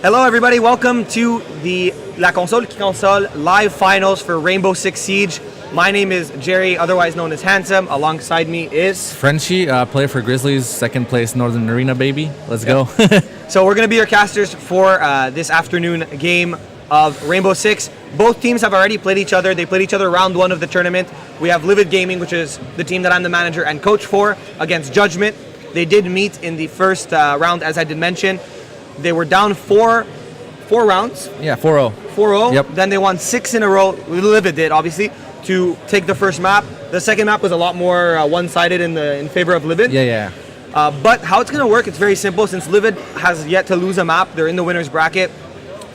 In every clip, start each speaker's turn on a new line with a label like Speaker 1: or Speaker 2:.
Speaker 1: Hello everybody, welcome to the La Console qui Console live finals for Rainbow Six Siege. My name is Jerry, otherwise known as Handsome. Alongside me is...
Speaker 2: Frenchie, player for Grizzlies, second place Northern Arena, baby. Let's go.
Speaker 1: So we're going to be your casters for this afternoon game of Rainbow Six. Both teams have already played each other. They played each other round one of the tournament. We have Livid Gaming, which is the team that I'm the manager and coach for, against Judgment. They did meet in the first round, as I did mention. They were down four rounds.
Speaker 2: Yeah, 4-0.
Speaker 1: 4-0.
Speaker 2: Yep.
Speaker 1: Then they won 6 in a row. Livid did, obviously, to take the first map. The second map was a lot more one-sided in favor of Livid.
Speaker 2: Yeah.
Speaker 1: But how it's going to work, it's very simple. Since Livid has yet to lose a map, they're in the winner's bracket.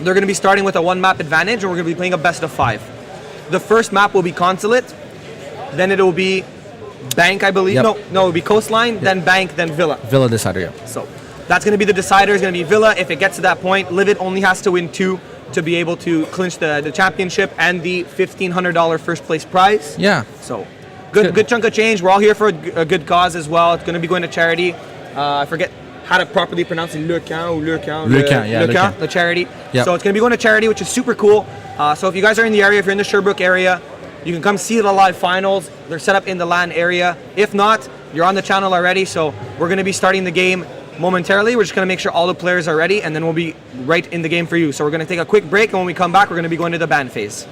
Speaker 1: They're going to be starting with a one-map advantage, and we're going to be playing a best of 5. The first map will be Consulate. Then it will be Bank, I believe.
Speaker 2: Yep.
Speaker 1: No, it will be Coastline, then Bank, then Villa.
Speaker 2: Villa decider, yeah.
Speaker 1: So that's going to be the decider. It's going to be Villa. If it gets to that point, Livid only has to win 2 to be able to clinch the championship and the $1,500 first place prize.
Speaker 2: Yeah.
Speaker 1: So good chunk of change. We're all here for a good cause as well. It's going to be going to charity. I forget how to properly pronounce it. Le Camp, the charity.
Speaker 2: Yep.
Speaker 1: So it's going to be going to charity, which is super cool. So if you guys are in the area, if you're in the Sherbrooke area, you can come see the live finals. They're set up in the LAN area. If not, you're on the channel already. So we're going to be starting the game momentarily. We're just going to make sure all the players are ready, and then we'll be right in the game for you. So we're going to take a quick break, and when we come back, we're going to be going to the ban phase.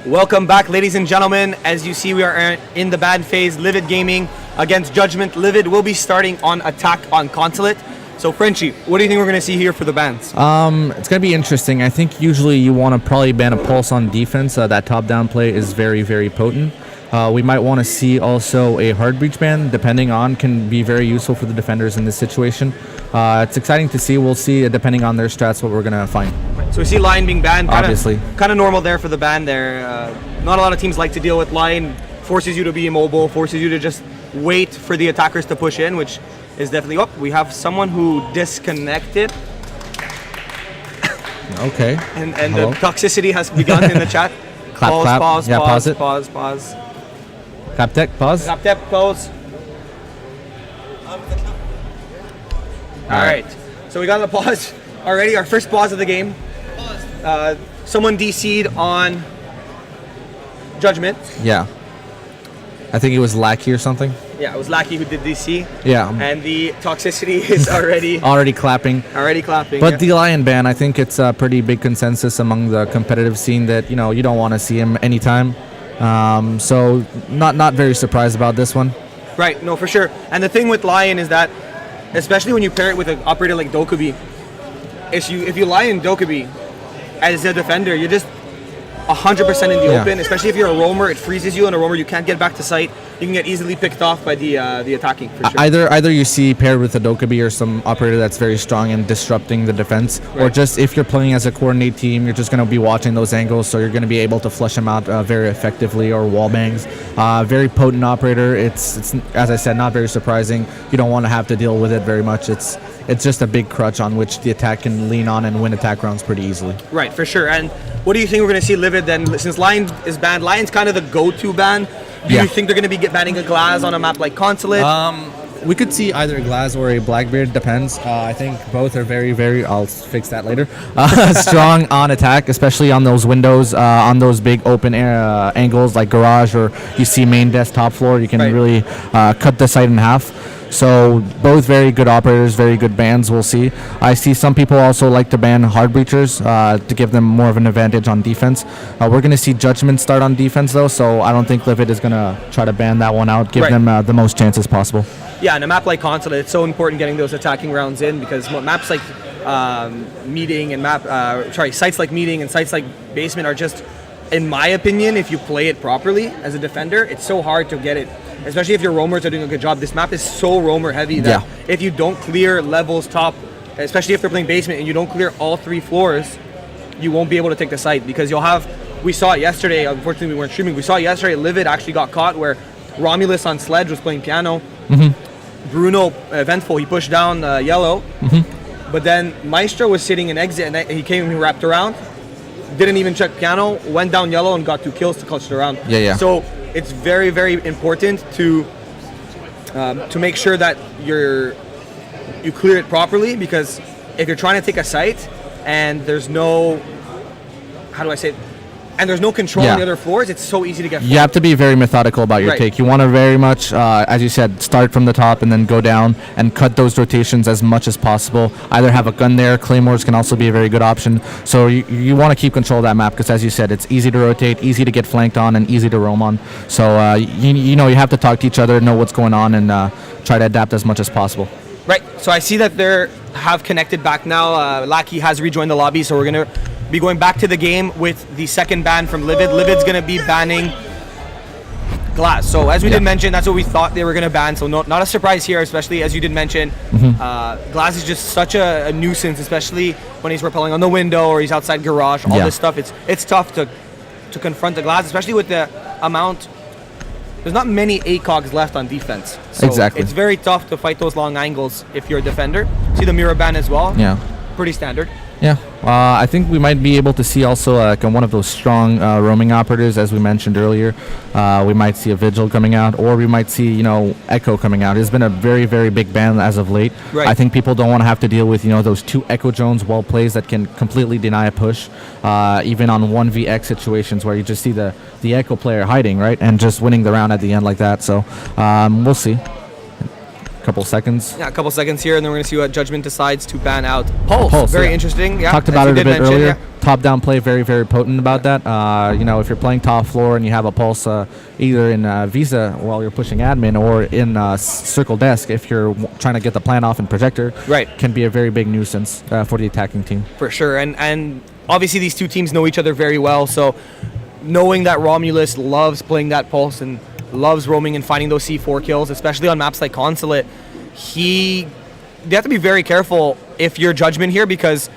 Speaker 1: Welcome back, ladies and gentlemen. As you see, we are in the ban phase. Livid Gaming against Judgment. Livid will be starting on attack on Consulate. So, Frenchie, what do you think we're going to see here for the bans?
Speaker 2: It's going to be interesting. I think usually you want to probably ban a pulse on defense. That top-down play is very, very potent. We might want to see also a hard breach ban, depending on, can be very useful for the defenders in this situation. It's exciting to see. We'll see, depending on their strats, what we're going to find.
Speaker 1: So we see Lion being banned.
Speaker 2: Obviously.
Speaker 1: Kind of normal there for the ban there. Not a lot of teams like to deal with Lion. Forces you to be immobile, forces you to just wait for the attackers to push in, which is definitely up. We have someone who disconnected.
Speaker 2: Okay.
Speaker 1: And the toxicity has begun in the chat.
Speaker 2: Clap,
Speaker 1: pause,
Speaker 2: clap.
Speaker 1: pause,
Speaker 2: Yeah,
Speaker 1: pause,
Speaker 2: pause it.
Speaker 1: pause.
Speaker 2: Clap tech, pause.
Speaker 1: Clap tech, pause. All right. So we got the pause already. Our first pause of the game. Someone DC'd on Judgment.
Speaker 2: Yeah. I think it was Lackey or something.
Speaker 1: Yeah, it was Lackey who did DC.
Speaker 2: Yeah.
Speaker 1: And the toxicity is already
Speaker 2: clapping.
Speaker 1: Already clapping.
Speaker 2: But the Lion ban, I think it's a pretty big consensus among the competitive scene that, you don't want to see him anytime. So not very surprised about this one.
Speaker 1: Right, no, for sure. And the thing with Lion is that, especially when you pair it with an operator like Dokubi, if you Lion Dokubi as a defender, you're just 100% in the open. Especially if you're a roamer, it freezes you, and a roamer you can't get back to site. You can get easily picked off by the attacking, for sure.
Speaker 2: Either you see paired with a Dokubi or some operator that's very strong in disrupting the defense,
Speaker 1: right.
Speaker 2: Or just if you're playing as a coordinate team, you're just going to be watching those angles, so you're going to be able to flush them out very effectively, or wall bangs. Very potent operator. It's as I said, not very surprising. You don't want to have to deal with it very much. It's just a big crutch on which the attack can lean on and win attack rounds pretty easily.
Speaker 1: Right, for sure. And what do you think we're going to see Livid then? Since Lion is banned, Lion's kind of the go-to ban. Do you think they're going to be banning a Glass on a map like Consulate?
Speaker 2: We could see either a Glass or a Blackbeard, depends. I think both are very, very, I'll fix that later, strong on attack, especially on those windows, on those big open angles like garage, or you see main desk top floor. You can really cut the site in half. So both very good operators, very good bans. We'll see. I see some people also like to ban hard breachers to give them more of an advantage on defense. We're going to see Judgment start on defense though, so I don't think Livid is going to try to ban that one out. Give them the most chances possible. Yeah,
Speaker 1: and a map like Consulate, it's so important getting those attacking rounds in, because maps like Meeting and sites like Meeting and sites like Basement are just, in my opinion, if you play it properly as a defender, it's so hard to get it. Especially if your roamers are doing a good job. This map is so roamer heavy that if you don't clear levels top, especially if they're playing Basement and you don't clear all 3 floors, you won't be able to take the site, because we saw it yesterday, unfortunately we weren't streaming, we saw it yesterday, Livid actually got caught where Romulus on Sledge was playing piano. Bruno, Eventful, he pushed down yellow, but then Maestro was sitting in exit and he came and he wrapped around, didn't even check piano, went down yellow and got 2 kills to clutch it around. So it's very, very important to make sure that you clear it properly, because if you're trying to take a site and there's no, there's no control on the other floors, it's so easy to get. You have to be very methodical about your take. You want to very much, as you said, start from the top and then go down and cut those rotations as much as possible. Either have a gun there, claymores can also be a very good option. So you want to keep control of that map, because as you said, it's easy to rotate, easy to get flanked on, and easy to roam on. So you have to talk to each other, know what's going on, and try to adapt as much as possible. Right. So I see that they have connected back now. Lackey has rejoined the lobby, so we're going to be going back to the game with the second ban from Livid. Livid's going to be banning Glass. So as we did mention, that's what we thought they were going to ban. So not a surprise here, especially as you did mention. Glass is just such a nuisance, especially when he's rappelling on the window or he's outside garage. All this stuff, it's tough to confront the Glass, especially with the amount. There's not many ACOGs left on defense. So it's very tough to fight those long angles if you're a defender. See the mirror ban as well. Pretty standard. I think we might be able to see also one of those strong roaming operators, as we mentioned earlier. We might see a Vigil coming out, or we might see Echo coming out. It's been a very, very big ban as of late. I think people don't want to have to deal with those 2 Echo drones well plays that can completely deny a push, even on 1vx situations where you just see the Echo player hiding, and just winning the round at the end like that. So we'll see.
Speaker 2: couple seconds.
Speaker 1: Yeah, a couple seconds here, and then we're going to see what Judgment decides to ban out. Pulse, very interesting. Yeah,
Speaker 2: talked about it a bit earlier. Top-down play, very, very potent about that. You know, if you're playing top floor and you have a Pulse either in Visa while you're pushing admin or in Circle Desk, if you're trying to get the plan off in Projector, can be a very big nuisance for the attacking team.
Speaker 1: For sure, and obviously these two teams know each other very well, so knowing that Romulus loves playing that Pulse and loves roaming and finding those C4 kills, especially on maps like Consulate, they have to be very careful if you're Judgment here, because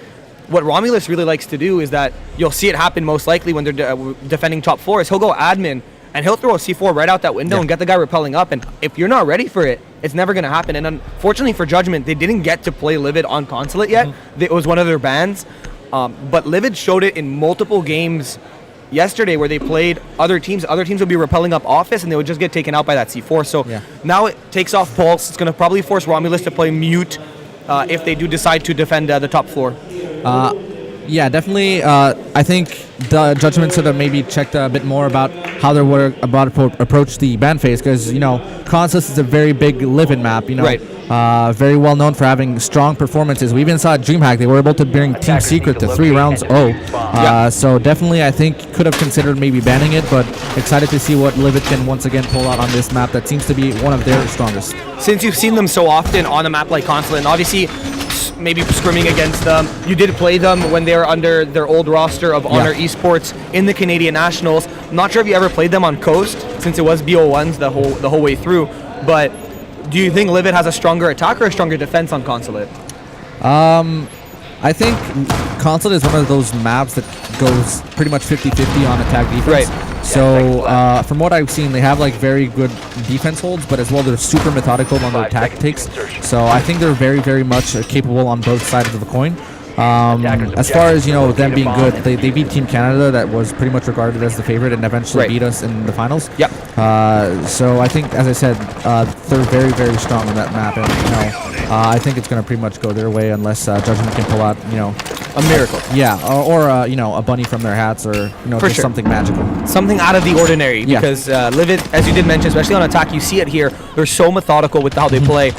Speaker 1: what Romulus really likes to do is that you'll see it happen most likely when they're defending top floor is he'll go admin and he'll throw a C4 right out that window and get the guy repelling up, and if you're not ready for it, it's never going to happen. And unfortunately for Judgment, they didn't get to play Livid on Consulate yet. It was one of their bans, but Livid showed it in multiple games yesterday where they played other teams. Other teams would be repelling up Office and they would just get taken out by that C4. So now it takes off Pulse. It's going to probably force Romulus to play Mute if they do decide to defend the top floor.
Speaker 2: Yeah, definitely. I think the Judgment should have maybe checked a bit more about how they were about to approach the ban phase, because, you know, Consus is a very big Livid map, you know. Very well known for having strong performances. We even saw at DreamHack they were able to bring Team Secret to 3 rounds. So definitely I think could have considered maybe banning it, but excited to see what Livid can once again pull out on this map that seems to be one of their strongest.
Speaker 1: Since you've seen them so often on a map like Consulate, and obviously maybe scrimming against them, you did play them when they were under their old roster of Honor Esports in the Canadian Nationals. I'm not sure if you ever played them on Coast, since it was BO1s the whole way through, but do you think Livid has a stronger attack or a stronger defense on Consulate?
Speaker 2: I think Consulate is one of those maps that goes pretty much 50-50 on attack defense. So from what I've seen, they have like very good defense holds, but as well they're super methodical on their tactics. So I think they're very, very much capable on both sides of the coin. As far as, you know, them being good, they beat Team Canada, that was pretty much regarded as the favorite, and eventually beat us in the finals. So I think, as I said, they're very, very strong on that map, and, you know, I think it's going to pretty much go their way unless Judgment can pull out, you know,
Speaker 1: a miracle.
Speaker 2: Or you know, a bunny from their hats, or, you know, just something magical.
Speaker 1: Something out of the ordinary, because Livid, as you did mention, especially on attack, you see it here, they're so methodical with how they play.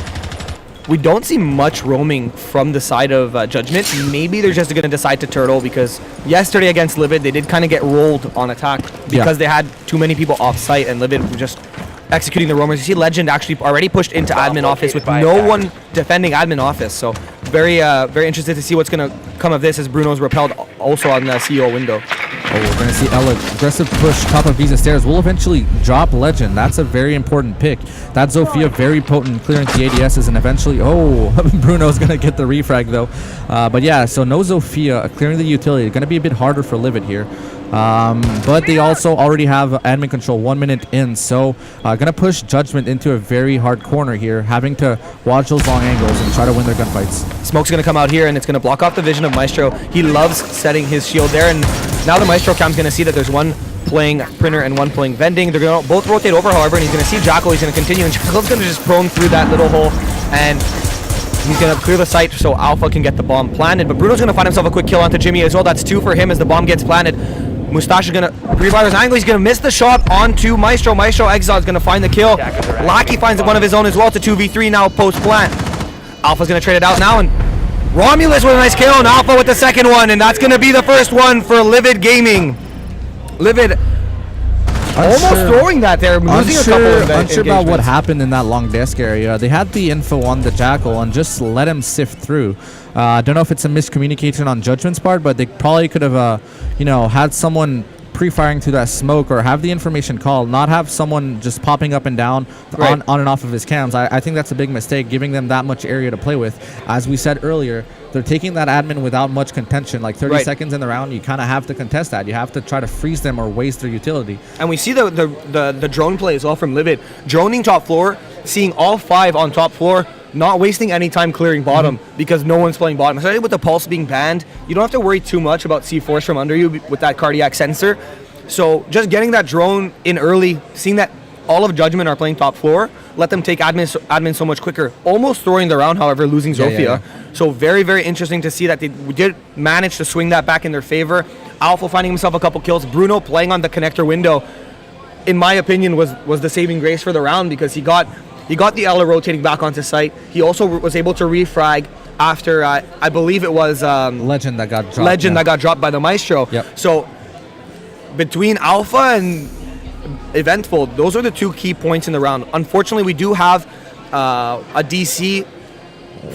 Speaker 1: We don't see much roaming from the side of Judgment. Maybe they're just going to decide to turtle, because yesterday against Livid, they did kind of get rolled on attack because they had too many people off site, and Livid were just executing the roamers. You see Legend actually already pushed into admin office with no one defending admin office. So very interested to see what's going to come of this, as Bruno's repelled also on the CEO window.
Speaker 2: We're going to see Ella aggressive push top of Visa stairs. Will eventually drop Legend. That's a very important pick. That Zofia very potent, clearing the ADSs, and eventually, Bruno's going to get the refrag though. But yeah, so no Zofia clearing the utility. Going to be a bit harder for Livid here. But they also already have admin control 1 minute in, so gonna push Judgment into a very hard corner here, having to watch those long angles and try to win their gunfights.
Speaker 1: Smoke's gonna come out here, and it's gonna block off the vision of Maestro. He loves setting his shield there, and now the Maestro cam's gonna see that there's one playing Printer and one playing Vending. They're gonna both rotate over, however, and he's gonna see Jackal. He's gonna continue, and Jackal's gonna just prone through that little hole, and he's going to clear the site so Alpha can get the bomb planted. But Bruno's going to find himself a quick kill onto Jimmy as well. That's 2 for him as the bomb gets planted. Mustache is going to pre-fire his angle. He's going to miss the shot onto Maestro. Maestro Exile is going to find the kill. Lackey finds one of his own as well. It's a 2v3 now post-plant. Alpha's going to trade it out now, and Romulus with a nice kill, and Alpha with the second one, and that's going to be the first one for Livid Gaming. Livid almost throwing that there, losing a couple of
Speaker 2: unsure about what happened in that long desk area. They had the info on the Jackal and just let him sift through. I don't know if it's a miscommunication on Judgment's part, but they probably could have, you know, had someone pre-firing through that smoke, or have the information called, not have someone just popping up and down on and off of his cams. I think that's a big mistake, giving them that much area to play with. As we said earlier, they're taking that admin without much contention. Like 30 seconds in the round, you kind of have to contest that. You have to try to freeze them or waste their utility.
Speaker 1: And we see the drone play as well from Livid. Droning top floor, seeing all 5 on top floor, not wasting any time clearing bottom because no one's playing bottom. Especially with the Pulse being banned, you don't have to worry too much about C4s from under you with that cardiac sensor. So just getting that drone in early, seeing that all of Judgment are playing top floor, let them take admin so much quicker. Almost throwing the round, however, losing Zofia. So very, very interesting to see that they did manage to swing that back in their favor. Alpha finding himself a couple kills. Bruno playing on the connector window, in my opinion, was the saving grace for the round, because he got He got the Ela rotating back onto site. He also was able to refrag after, I believe it was...
Speaker 2: Legend that got dropped.
Speaker 1: Legend that got dropped by the Maestro.
Speaker 2: Yep.
Speaker 1: So between Alpha and Eventful, those are the two key points in the round. Unfortunately, we do have a DC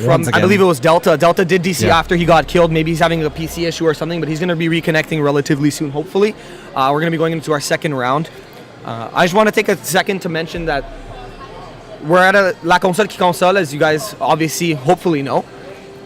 Speaker 1: from, I believe it was Delta. Delta did DC after he got killed. Maybe he's having a PC issue or something, but he's going to be reconnecting relatively soon, hopefully. We're going to be going into our second round. I just want to take a second to mention that we're at a La Console qui Console, as you guys obviously hopefully know.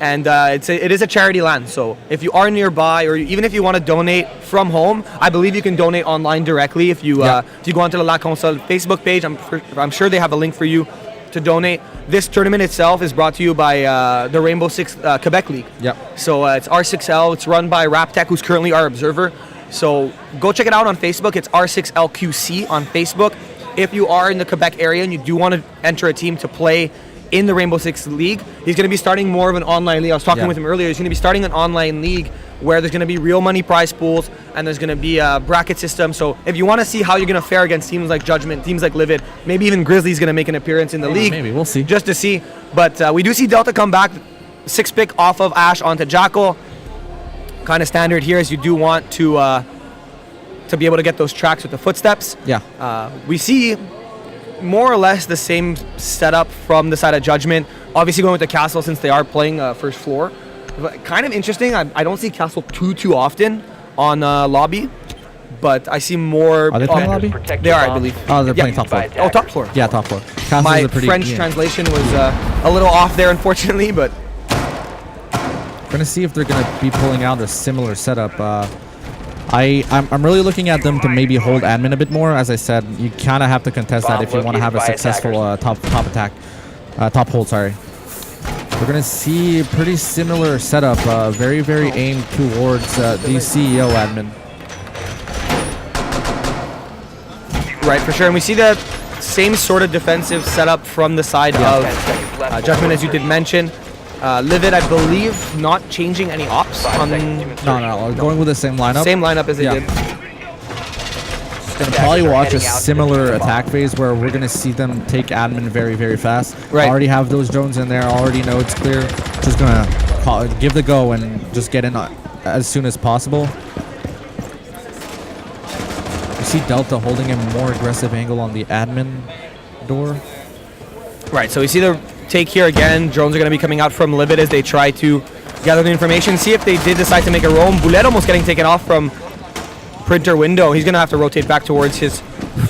Speaker 1: And it is a charity LAN, so if you are nearby, or even if you want to donate from home, I believe you can donate online directly. If you go onto the La Console Facebook page, I'm sure they have a link for you to donate. This tournament itself is brought to you by the Rainbow Six Quebec League.
Speaker 2: Yep.
Speaker 1: So it's R6L. It's run by Raptech, who's currently our observer. So go check it out on Facebook. It's R6L-QC on Facebook. If you are in the Quebec area and you do want to enter a team to play in the Rainbow Six League, he's going to be starting more of an online league. I was talking with him earlier. He's going to be starting an online league where there's going to be real money prize pools and there's going to be a bracket system. So if you want to see how you're going to fare against teams like Judgment, teams like Livid, maybe even Grizzly's going to make an appearance in the league.
Speaker 2: Maybe, we'll see.
Speaker 1: Just to see. But we do see Delta come back. 6-pick off of Ash onto Jackal. Kind of standard here, as you do want to be able to get those tracks with the footsteps.
Speaker 2: Yeah.
Speaker 1: We see more or less the same setup from the side of Judgment. Obviously going with the Castle since they are playing first floor. But kind of interesting. I don't see Castle too often on lobby, but I see more.
Speaker 2: Are they playing lobby?
Speaker 1: They are, I believe.
Speaker 2: Oh, they're playing top floor.
Speaker 1: Oh, top floor.
Speaker 2: Yeah, top floor. Castle's
Speaker 1: My
Speaker 2: a pretty,
Speaker 1: French translation was a little off there, unfortunately, but
Speaker 2: we're gonna see if they're gonna be pulling out a similar setup. I'm really looking at them to maybe hold admin a bit more. As I said, you kind of have to contest that if you want to have a successful top hold. Sorry. We're gonna see a pretty similar setup, very aimed towards the CEO admin.
Speaker 1: Right, for sure. And we see the same sort of defensive setup from the side of Judgment, as you did mention. Livid, I believe, not changing any ops on...
Speaker 2: No, going with the same lineup.
Speaker 1: Same lineup as they did.
Speaker 2: Just gonna probably watch a similar attack phase where we're gonna see them take admin very fast.
Speaker 1: Right.
Speaker 2: Already have those drones in there, already know it's clear. Just gonna give the go and just get in as soon as possible. You see Delta holding a more aggressive angle on the admin door. Right,
Speaker 1: so we see the take here again. Drones are going to be coming out from Livid as they try to gather the information. See if they did decide to make a roam. Boulet almost getting taken off from Printer window. He's going to have to rotate back towards his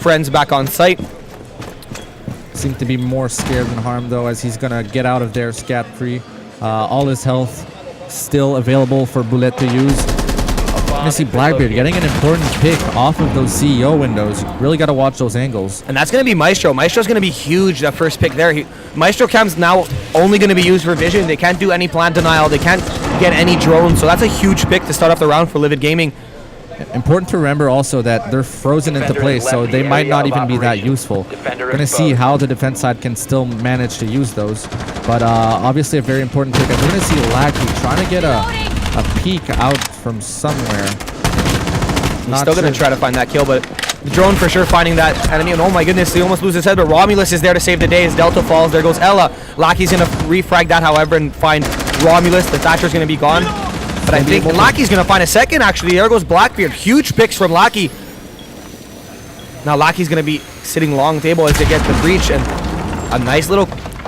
Speaker 1: friends back on site.
Speaker 2: Seems to be more scared than harmed, though, as he's going to get out of there scat-free. All his health still available for Boulet to use. You're going to see Blackbeard getting an important pick off of those CEO windows. You really got to watch those angles.
Speaker 1: And that's going to be Maestro. Maestro's going to be huge, that first pick there. Maestro cam's now only going to be used for vision. They can't do any plant denial. They can't get any drones. So that's a huge pick to start off the round for Livid Gaming.
Speaker 2: Important to remember also that they're frozen into place, so they might not even be that useful. We're going to see how the defense side can still manage to use those. But obviously a very important pick. We're going to see Lackey trying to get a peek out from somewhere.
Speaker 1: He's still going to try to find that kill, but the drone for sure finding that enemy. And oh my goodness, he almost loses his head, but Romulus is there to save the day as Delta falls. There goes Ella. Lackey's going to refrag that, however, and find Romulus. The Thatcher's going to be gone. But I think Lackey's going to find a second, actually. There goes Blackbeard. Huge picks from Lackey. Now Lackey's going to be sitting long table as they get the breach, and a nice little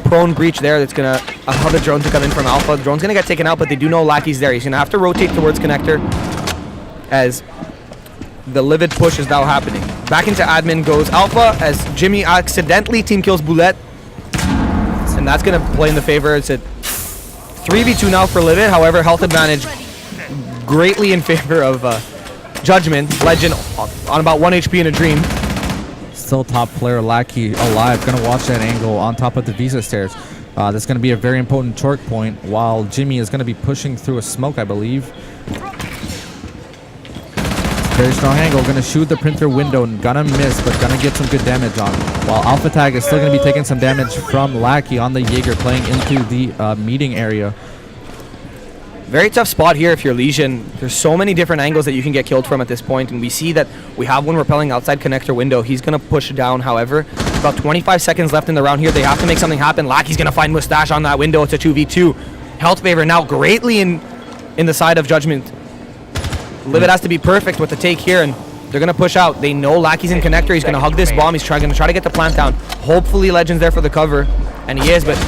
Speaker 1: prone breach there that's going to allow the drone to come in from Alpha. The drone's going to get taken out, but they do know Lackey's there. He's going to have to rotate towards Connector as the Livid push is now happening. Back into admin goes Alpha as Jimmy accidentally team kills Boulette. And that's going to play in the favor. It's a 3v2 now for Livid. However, health advantage greatly in favor of Judgment. Legend on about 1 HP in a dream.
Speaker 2: Still top player Lackey alive. Gonna watch that angle on top of the Visa stairs. That's gonna be a very important choke point while Jimmy is gonna be pushing through a smoke, I believe. Very strong angle. Gonna shoot the Printer window and gonna miss, but gonna get some good damage on. While Alpha Tag is still gonna be taking some damage from Lackey on the Jaeger playing into the meeting area.
Speaker 1: Very tough spot here if you're Legion. There's so many different angles that you can get killed from at this point, and we see that we have one repelling outside Connector window. He's going to push down, however. About 25 seconds left in the round here. They have to make something happen. Lackey's going to find Mustache on that window. It's a 2v2. Health favor now greatly in the side of Judgment. Livid has to be perfect with the take here, and they're going to push out. They know Lackey's in connector. He's going to hug this bomb. He's going to try to get the plant down. Hopefully Legend's there for the cover, and he is, but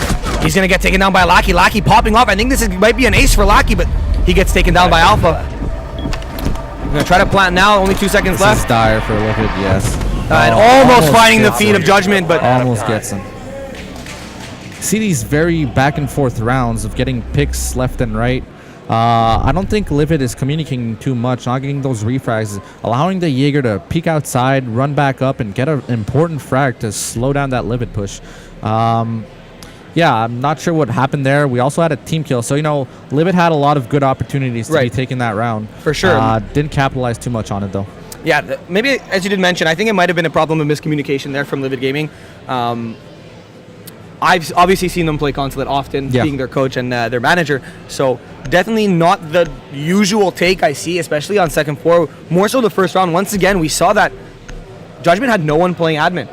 Speaker 1: he's going to get taken down by Lackey. Lackey popping off. I think this might be an ace for Lackey, but he gets taken down by Alpha. He's going to try to plant now. Only 2 seconds left.
Speaker 2: This is dire for Livid, yes.
Speaker 1: And almost finding the feet of Judgment, but
Speaker 2: almost gets him. See these very back and forth rounds of getting picks left and right. I don't think Livid is communicating too much, not getting those refrags, allowing the Jaeger to peek outside, run back up, and get an important frag to slow down that Livid push. Yeah, I'm not sure what happened there. We also had a team kill, so Livid had a lot of good opportunities to be taking that round.
Speaker 1: For sure.
Speaker 2: Didn't capitalize too much on it though.
Speaker 1: Yeah, maybe as you did mention, I think it might have been a problem of miscommunication there from Livid Gaming. I've obviously seen them play Consulate often, being their coach and their manager. So definitely not the usual take I see, especially on second floor. More so the first round. Once again, we saw that Judgment had no one playing admin.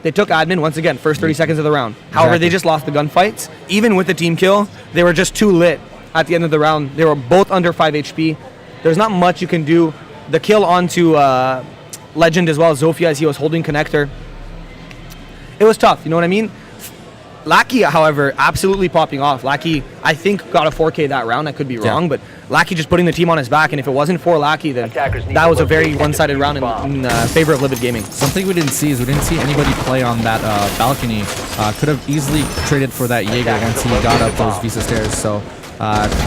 Speaker 1: They took admin once again, first 30 seconds of the round. However, they just lost the gunfights. Even with the team kill, they were just too lit at the end of the round. They were both under 5 HP. There's not much you can do. The kill onto Legend as well, Zofia, as he was holding connector. It was tough, you know what I mean? Lackey, however, absolutely popping off. Lackey, I think, got a 4K that round. I could be wrong, but Lackey just putting the team on his back, and if it wasn't for Lackey, then that was a very one-sided round in favor of Livid Gaming.
Speaker 2: Something we didn't see is we didn't see anybody play on that balcony. Could have easily traded for that Jaeger once he got up those Visa stairs, so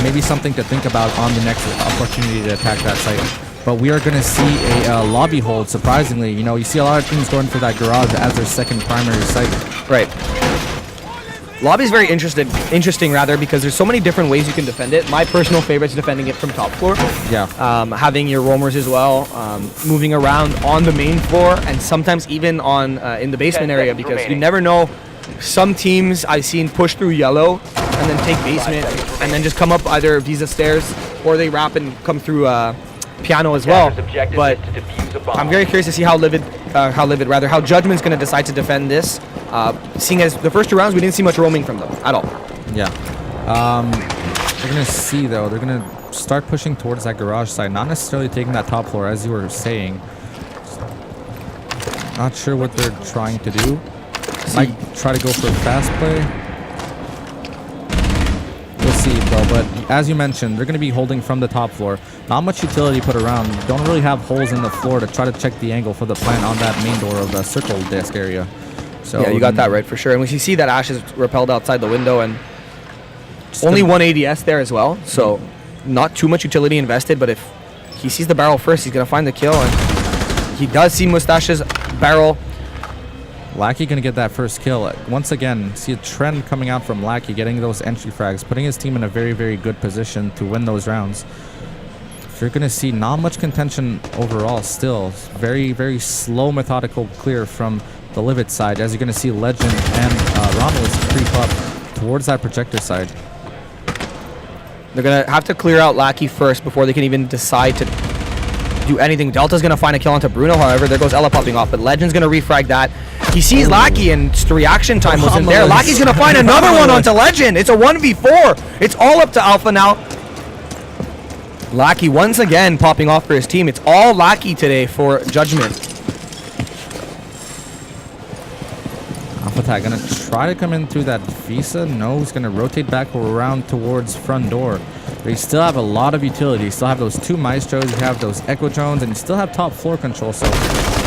Speaker 2: maybe something to think about on the next opportunity to attack that site. But we are going to see a lobby hold, surprisingly. You see a lot of teams going for that garage as their second primary site.
Speaker 1: Right. Lobby is very interesting rather, because there's so many different ways you can defend it. My personal favorite is defending it from top floor.
Speaker 2: Yeah.
Speaker 1: Having your roamers as well, moving around on the main floor, and sometimes even on in the basement area, because you never know. Some teams I've seen push through yellow and then take basement and then just come up either Visa stairs, or they wrap and come through piano as well. But I'm very curious to see how Judgment's going to decide to defend this. Seeing as the first two rounds we didn't see much roaming from them at all.
Speaker 2: Yeah. They're going to see though. They're going to start pushing towards that garage side, not necessarily taking that top floor as you were saying. Not sure what they're trying to do. Might try to go for a fast play. We'll see, though. But as you mentioned, they're going to be holding from the top floor. Not much utility put around. Don't really have holes in the floor to try to check the angle for the plant on that main door of the circle desk area. So
Speaker 1: yeah, you got that right for sure. And we see that Ash is repelled outside the window, and only one ADS there as well. So not too much utility invested, but if he sees the barrel first, he's going to find the kill. And he does see Mustache's barrel.
Speaker 2: Lackey going to get that first kill. Once again, see a trend coming out from Lackey, getting those entry frags, putting his team in a very, very good position to win those rounds. You're going to see not much contention overall still. Very, very slow, methodical clear from the Livid side, as you're going to see Legend and Romulus creep up towards that projector side.
Speaker 1: They're going to have to clear out Lackey first before they can even decide to do anything. Delta's going to find a kill onto Bruno, however. There goes Ella popping off, but Legend's going to refrag that. He sees Lackey, and the reaction time wasn't there. Lackey's going to find another one onto Legend. It's a 1v4. It's all up to Alpha now. Lackey once again popping off for his team. It's all Lackey today for Judgment.
Speaker 2: Alpha Tag going to try to come in through that Visa. No, he's going to rotate back around towards front door. But you still have a lot of utility. You still have those two Maestros, you have those Echo Drones, and you still have top floor control. So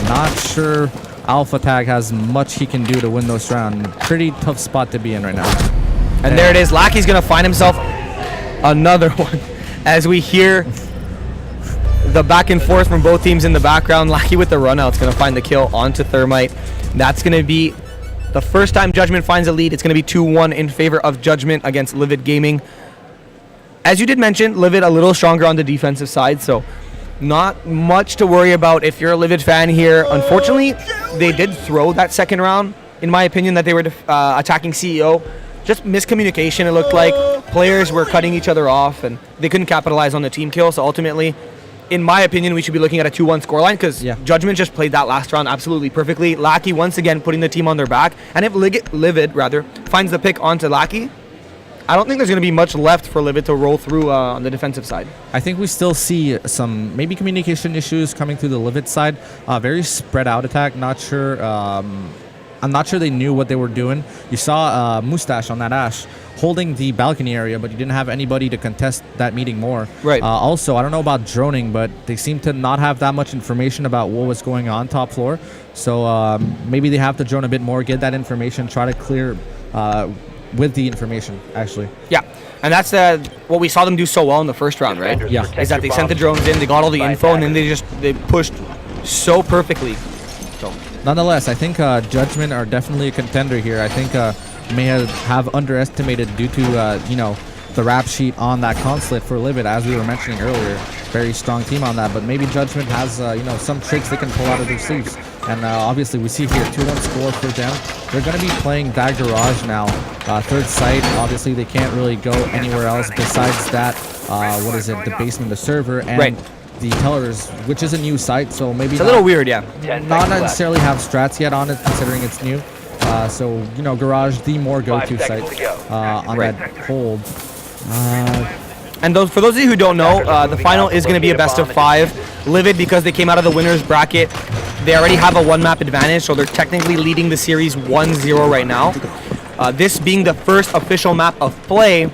Speaker 2: not sure Alpha Tag has much he can do to win those rounds. Pretty tough spot to be in right now.
Speaker 1: And there it is. Lackey's going to find himself another one. As we hear the back and forth from both teams in the background, Lackey with the run out is going to find the kill onto Thermite. That's going to be the first time Judgment finds a lead. It's going to be 2-1 in favor of Judgment against Livid Gaming. As you did mention, Livid a little stronger on the defensive side, so not much to worry about if you're a Livid fan here. Unfortunately, they did throw that second round, in my opinion, that they were attacking CEO. Just miscommunication, it looked like. Players were cutting each other off, and they couldn't capitalize on the team kill, so ultimately, in my opinion, we should be looking at a 2-1 scoreline because
Speaker 2: Yeah.
Speaker 1: Judgment just played that last round absolutely perfectly. Lackey once again putting the team on their back. And if Livid finds the pick onto Lackey, I don't think there's going to be much left for Livid to roll through on the defensive side.
Speaker 2: I think we still see some maybe communication issues coming through the Livid side. Very spread out attack. Not sure. I'm not sure they knew what they were doing. You saw Mustache on that Ash holding the balcony area, but you didn't have anybody to contest that meeting more.
Speaker 1: Right.
Speaker 2: Also, I don't know about droning, but they seem to not have that much information about what was going on top floor. So maybe they have to drone a bit more, get that information, try to clear with the information, actually.
Speaker 1: Yeah, and that's what we saw them do so well in the first round, right?
Speaker 2: Yeah.
Speaker 1: Is that they sent the drones in, they got all the info, and then they pushed so perfectly. So
Speaker 2: Nonetheless, I think Judgment are definitely a contender here. I think may have underestimated due to the rap sheet on that consulate for Livid, as we were mentioning earlier. Very strong team on that, but maybe Judgment has some tricks they can pull out of their sleeves. And obviously we see here 2-1 score for them. They're going to be playing that garage now. Third site, obviously they can't really go anywhere else besides that, the basement, the server, and
Speaker 1: right.
Speaker 2: the tellers, which is a new site, so maybe
Speaker 1: it's a little weird, yeah.
Speaker 2: Not necessarily have strats yet on it, considering it's new. So garage, the more go-to site on
Speaker 1: Right.
Speaker 2: that hold.
Speaker 1: And for those of you who don't know, the final is going to be a best of 5. Livid, because they came out of the winner's bracket, they already have a 1-map advantage, so they're technically leading the series 1-0 right now. This being the first official map of play,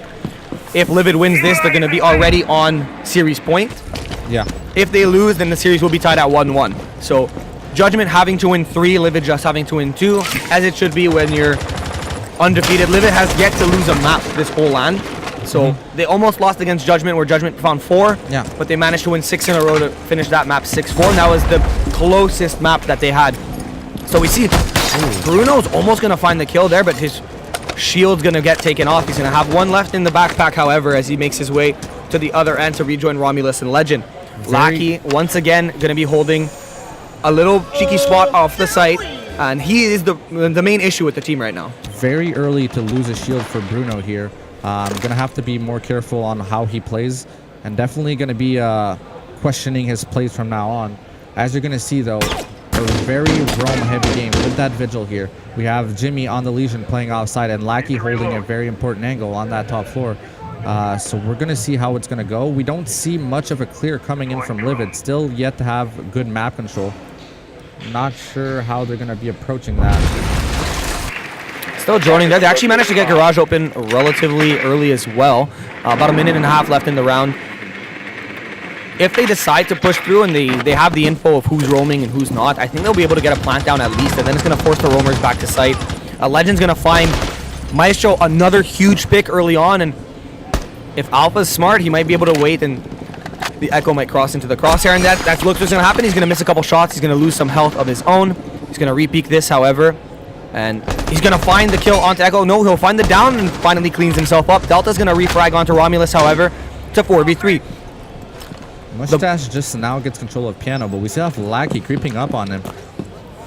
Speaker 1: if Livid wins this, they're going to be already on series point.
Speaker 2: Yeah.
Speaker 1: If they lose, then the series will be tied at 1-1. So Judgment having to win 3, Livid just having to win 2, as it should be when you're undefeated. Livid has yet to lose a map this whole LAN. So they almost lost against Judgment, where Judgment found 4.
Speaker 2: Yeah.
Speaker 1: But they managed to win 6 in a row to finish that map 6-4. And that was the closest map that they had. So we see Bruno's almost going to find the kill there, but his shield's going to get taken off. He's going to have 1 left in the backpack, however, as he makes his way to the other end to rejoin Romulus and Legend. Lackey, once again, going to be holding a little cheeky spot off the site. And he is the main issue with the team right now.
Speaker 2: Very early to lose a shield for Bruno here. I'm going to have to be more careful on how he plays, and definitely going to be questioning his plays from now on. As you're going to see, though, a very roam-heavy game with that Vigil here. We have Jimmy on the Legion playing offside, and Lackey holding a very important angle on that top floor. So we're going to see how it's going to go. We don't see much of a clear coming in from Livid. Still yet to have good map control. Not sure how they're going to be approaching that.
Speaker 1: Still droning there. They actually managed to get garage open relatively early as well. About a minute and a half left in the round. If they decide to push through and they have the info of who's roaming and who's not, I think they'll be able to get a plant down at least, and then it's going to force the roamers back to site. Legend's going to find Maestro another huge pick early on, and if Alpha's smart, he might be able to wait, and the Echo might cross into the crosshair, and that's what's going to happen. He's going to miss a couple shots. He's going to lose some health of his own. He's going to re-peek this, however, and he's going to find the kill onto Echo. No, he'll find the down and finally cleans himself up. Delta's going to refrag onto Romulus, however. It's a 4v3.
Speaker 2: Mustache just now gets control of Piano, but we still have Lackey creeping up on him.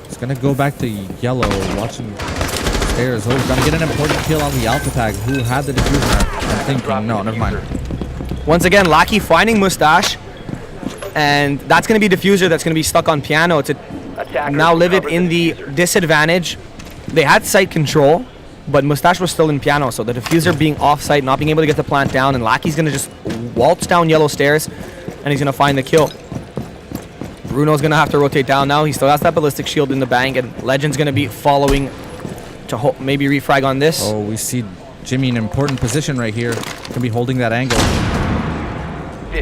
Speaker 2: He's going to go back to Yellow, watching stairs. Oh, going to get an important kill on the Alpha tag. Who had the diffuser? I'm thinking, no, never mind.
Speaker 1: Once again, Lackey finding Mustache, and that's going to be Diffuser that's going to be stuck on Piano. It's now Livid in the disadvantage. They had site control, but Mustache was still in Piano, so the Diffuser being off-site, not being able to get the plant down, and Lackey's going to just waltz down Yellow stairs, and he's going to find the kill. Bruno's going to have to rotate down now. He still has that ballistic shield in the bank, and Legend's going to be following to maybe refrag on this.
Speaker 2: Oh, we see Jimmy in an important position right here. Going to be holding that angle.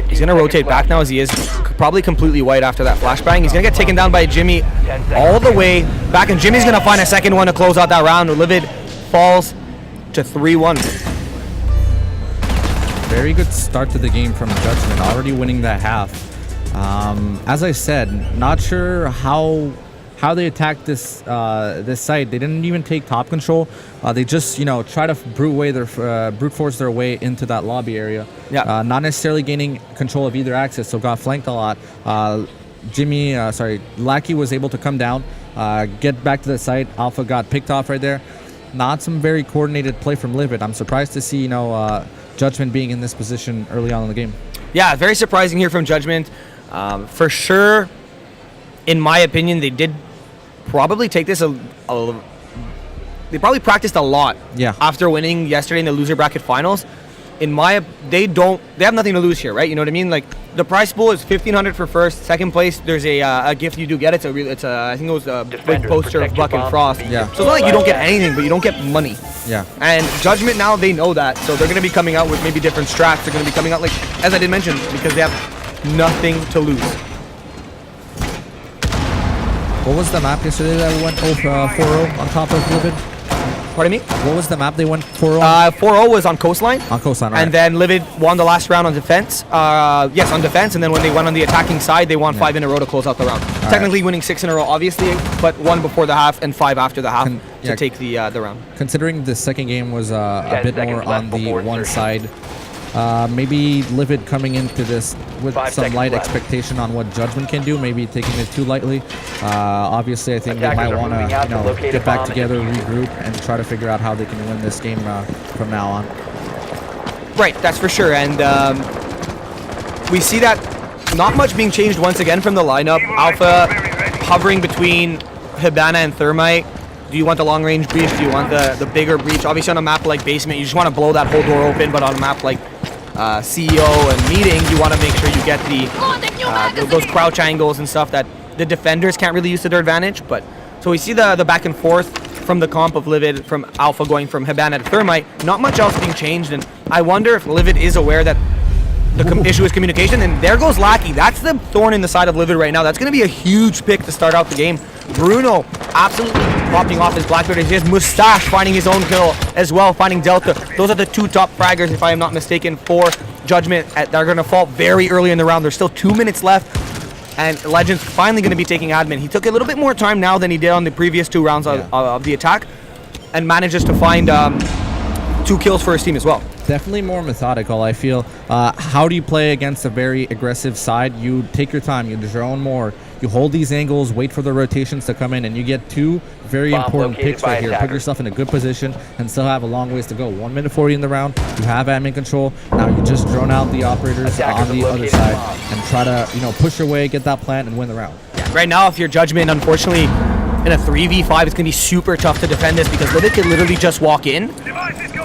Speaker 1: He's going to rotate back now, as he is probably completely white after that flashbang. He's going to get taken down by Jimmy all the way back, and Jimmy's going to find a second one to close out that round. Livid falls to 3-1.
Speaker 2: Very good start to the game from Judgment, already winning that half. As I said, not sure how they attacked this this site. They didn't even take top control. They just try to brute force their way into that lobby area.
Speaker 1: Yeah.
Speaker 2: Not necessarily gaining control of either axis, so got flanked a lot. Lackey was able to come down, get back to the site. Alpha got picked off right there. Not some very coordinated play from Livid. I'm surprised to see Judgment being in this position early on in the game.
Speaker 1: Yeah, very surprising here from Judgment. For sure, in my opinion, they did probably take this they probably practiced a lot after winning yesterday in the loser bracket finals. They have nothing to lose here, right? You know what I mean? Like, the prize pool is $1,500 for first. Second place, there's a gift you do get. I think it was a big poster of Buck and Frost.
Speaker 2: Yeah.
Speaker 1: So it's not like you don't get anything, but you don't get money.
Speaker 2: Yeah.
Speaker 1: And Judgment now, they know that, so they're going to be coming out with maybe different strats. They're going to be coming out, like, as I did mention, because they have nothing to lose.
Speaker 2: What was the map yesterday that went 4-0 on top of Livid?
Speaker 1: Pardon me?
Speaker 2: What was the map they went 4-0?
Speaker 1: 4-0 was on Coastline.
Speaker 2: On Coastline, right.
Speaker 1: And then Livid won the last round on defense. Yes, on defense. And then when they went on the attacking side, they won 5 in a row to close out the round. Technically winning 6 in a row, obviously, but 1 before the half and 5 after the half to take the round.
Speaker 2: Considering the second game was a bit more on the one side, maybe Livid coming into this with some light expectation on what Judgment can do, maybe taking it too lightly. Obviously, I think they might want to get back together, regroup, and try to figure out how they can win this game from now on.
Speaker 1: Right, that's for sure. And we see that not much being changed once again from the lineup. Alpha hovering between Hibana and Thermite. Do you want the long-range breach? Do you want the bigger breach? Obviously, on a map like Basement, you just want to blow that whole door open, but on a map like CEO and Meeting, you want to make sure you get those crouch angles and stuff that the defenders can't really use to their advantage. But so we see the back and forth from the comp of Livid, from Alpha going from Hibana to Thermite. Not much else being changed, and I wonder if Livid is aware that the issue is communication. And there goes Lackey. That's the thorn in the side of Livid right now. That's going to be a huge pick to start out the game. Bruno absolutely popping off his Blackbeard. He has Mustache finding his own kill as well, finding Delta. Those are the 2 top fraggers, if I am not mistaken, for Judgment. They're going to fall very early in the round. There's still 2 minutes left, and Legend's finally going to be taking admin. He took a little bit more time now than he did on the previous 2 rounds of the attack, and manages to find 2 kills for his team as well.
Speaker 2: Definitely more methodical, I feel. How do you play against a very aggressive side? You take your time, you drone more, you hold these angles, wait for the rotations to come in, and you get 2 very important picks right here. Put yourself in a good position and still have a long ways to go. 1 minute 40 in the round, you have admin control. Now you just drone out the operators on the other side and try to, push your way, get that plant, and win the round. Right
Speaker 1: now, if you're Judgment, unfortunately, in a 3v5, it's going to be super tough to defend this because Livid can literally just walk in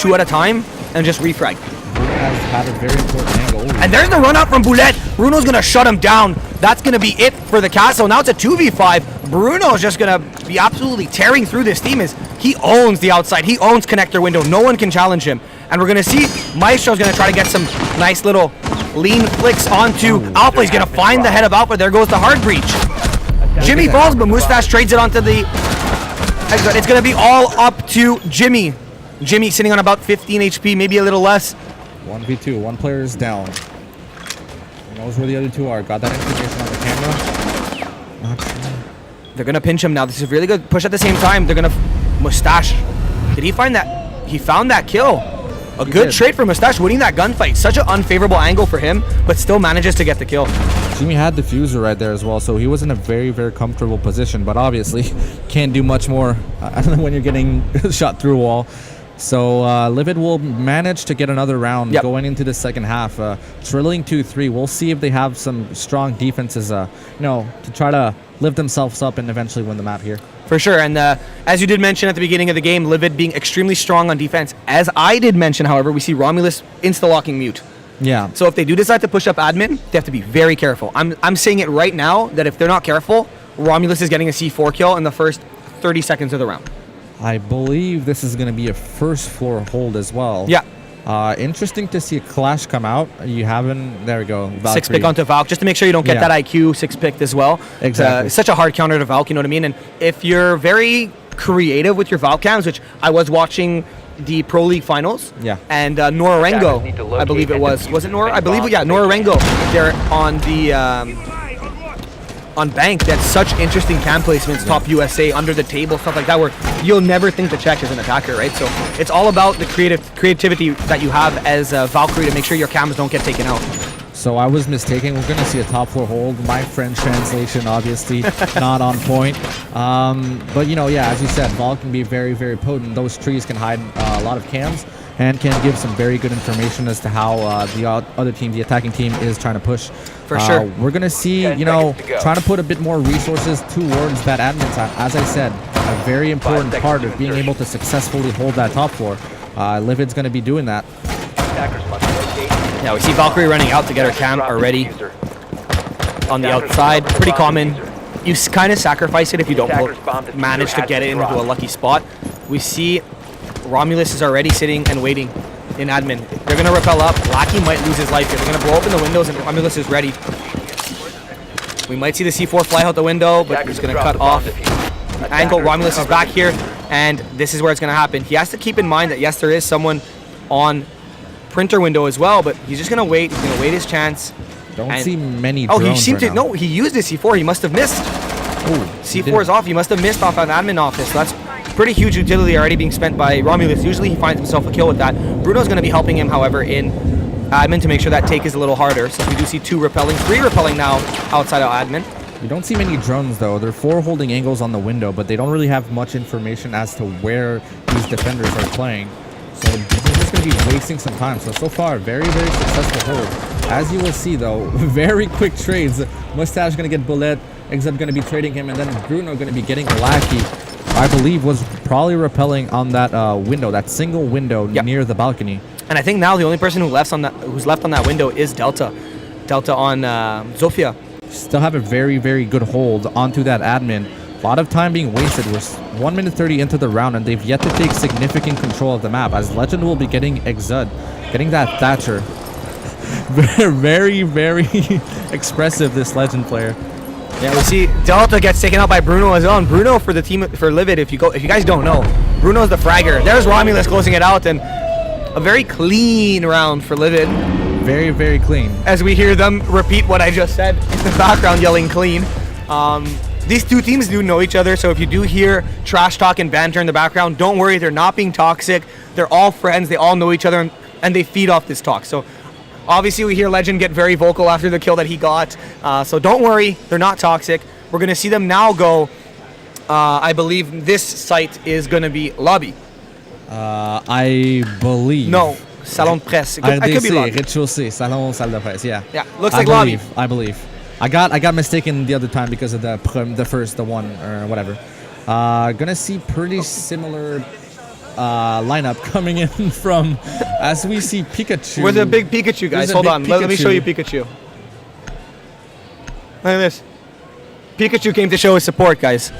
Speaker 1: 2 at a time and just refrag.
Speaker 2: Bruno has had a very important angle. Ooh.
Speaker 1: And there's the run out from Boulette. Bruno's going to shut him down. That's going to be it for the castle. Now it's a 2v5. Bruno's just going to be absolutely tearing through this team. He owns the outside. He owns connector window. No one can challenge him. And we're going to see Maestro's going to try to get some nice little lean flicks onto Alpha. He's going to find the head of Alpha. There goes the hard breach. Jimmy falls, but Mustache trades it onto the exit. It's going to be all up to Jimmy. Jimmy sitting on about 15 HP, maybe a little less.
Speaker 2: 1v2, 1 player is down. He knows where the other 2 are. Got that information on the camera.
Speaker 1: They're going to pinch him now. This is a really good push at the same time. They're going to... Mustache. Did he find that? He found that kill. A good trade for Mustache, winning that gunfight. Such an unfavorable angle for him, but still manages to get the kill.
Speaker 2: Jimmy had diffuser right there as well, so he was in a very, very comfortable position, but obviously can't do much more when you're getting shot through a wall. So Livid will manage to get another round going into the second half. Trilling 2-3. We'll see if they have some strong defenses, to try to lift themselves up and eventually win the map here.
Speaker 1: For sure, and as you did mention at the beginning of the game, Livid being extremely strong on defense. As I did mention, however, we see Romulus insta-locking mute.
Speaker 2: Yeah.
Speaker 1: So if they do decide to push up admin, they have to be very careful. I'm saying it right now that if they're not careful, Romulus is getting a C4 kill in the first 30 seconds of the round.
Speaker 2: I believe this is going to be a first floor hold as well.
Speaker 1: Yeah.
Speaker 2: Interesting to see a clash come out. You haven't... There we go. Valkyrie.
Speaker 1: 6 pick onto Valk, just to make sure you don't get that IQ 6 picked as well.
Speaker 2: Exactly.
Speaker 1: It's such a hard counter to Valk, you know what I mean? And if you're very creative with your Valk cams, which I was watching the Pro League finals, and Norarengo, I believe it was it Nora? I believe, Norarengo, they're on the... on Bank, that's such interesting cam placements, top USA, under the table, stuff like that, where you'll never think to check as an attacker, right? So it's all about the creativity that you have as a Valkyrie to make sure your cams don't get taken out.
Speaker 2: So I was mistaken. We're going to see a top floor hold. My French translation, obviously, not on point. But, as you said, Val can be very, very potent. Those trees can hide a lot of cams and can give some very good information as to how the other team, the attacking team, is trying to push.
Speaker 1: For sure.
Speaker 2: We're going to see, trying to put a bit more resources towards that admin side. As I said, a very important part of being able to successfully hold that top floor. Livid's going to be doing that.
Speaker 3: Yeah, we see Valkyrie running out to get her cam already on the outside. Pretty common. You kind of sacrifice it if you don't manage to get it into a lucky spot. We see Romulus is already sitting and waiting in admin. They're going to rappel up. Lackey might lose his life here. They're going to blow open the windows and Romulus is ready. We might see the C4 fly out the window, but he's going to cut off the angle. Romulus is back here, and this is where it's going to happen. He has to keep in mind that, yes, there is someone on printer window as well, but he's just going to wait. He's going to wait his chance.
Speaker 2: Don't see many drones.
Speaker 1: Oh, he seemed
Speaker 2: right
Speaker 1: to.
Speaker 2: now.
Speaker 1: No, he used his C4. He must have missed.
Speaker 2: Ooh,
Speaker 1: C4 is off. He must have missed off an admin office. So that's pretty huge utility already being spent by Romulus. Usually he finds himself a kill with that. Bruno's going to be helping him, however, in admin to make sure that take is a little harder. So we do see 2 repelling, 3 repelling now outside of admin.
Speaker 2: You don't see many drones though. There are 4 holding angles on the window, but they don't really have much information as to where these defenders are playing. So they're just going to be wasting some time. So far, very, very successful hold. As you will see though, very quick trades. Mustache going to get bullet. Except going to be trading him, and then Bruno going to be getting Lackey. I believe was probably repelling on that window, that single window near the balcony.
Speaker 3: And I think now the only person who's left on that window is Delta. Delta on Zofia.
Speaker 2: Still have a very, very good hold onto that admin. A lot of time being wasted. We're 1 minute 30 into the round, and they've yet to take significant control of the map, as Legend will be getting Exud, getting that Thatcher. Very, very expressive, this Legend player.
Speaker 3: Yeah, we see Delta gets taken out by Bruno as well. And Bruno for the team for Livid, if you guys don't know, Bruno's the fragger. There's Romulus closing it out, and a very clean round for Livid.
Speaker 2: Very, very clean.
Speaker 3: As we hear them repeat what I just said in the background, yelling clean. These two teams do know each other, so if you do hear trash talk and banter in the background, don't worry, they're not being toxic. They're all friends, they all know each other, and they feed off this talk. So obviously, we hear Legend get very vocal after the kill that he got. So don't worry, they're not toxic. We're going to see them now go. I believe this site is going to be lobby.
Speaker 2: I believe.
Speaker 3: No, salon de presse. I could be lobby.
Speaker 2: Rez-de-chaussée, salon, salle de presse. Yeah.
Speaker 3: Yeah, looks like lobby.
Speaker 2: I believe. I got mistaken the other time because of the one or whatever. Gonna see pretty similar lineup coming in from, as we see Pikachu.
Speaker 1: We're the big Pikachu guys. Hold on, let me show you Pikachu. Look at this. Pikachu came to show his support, guys.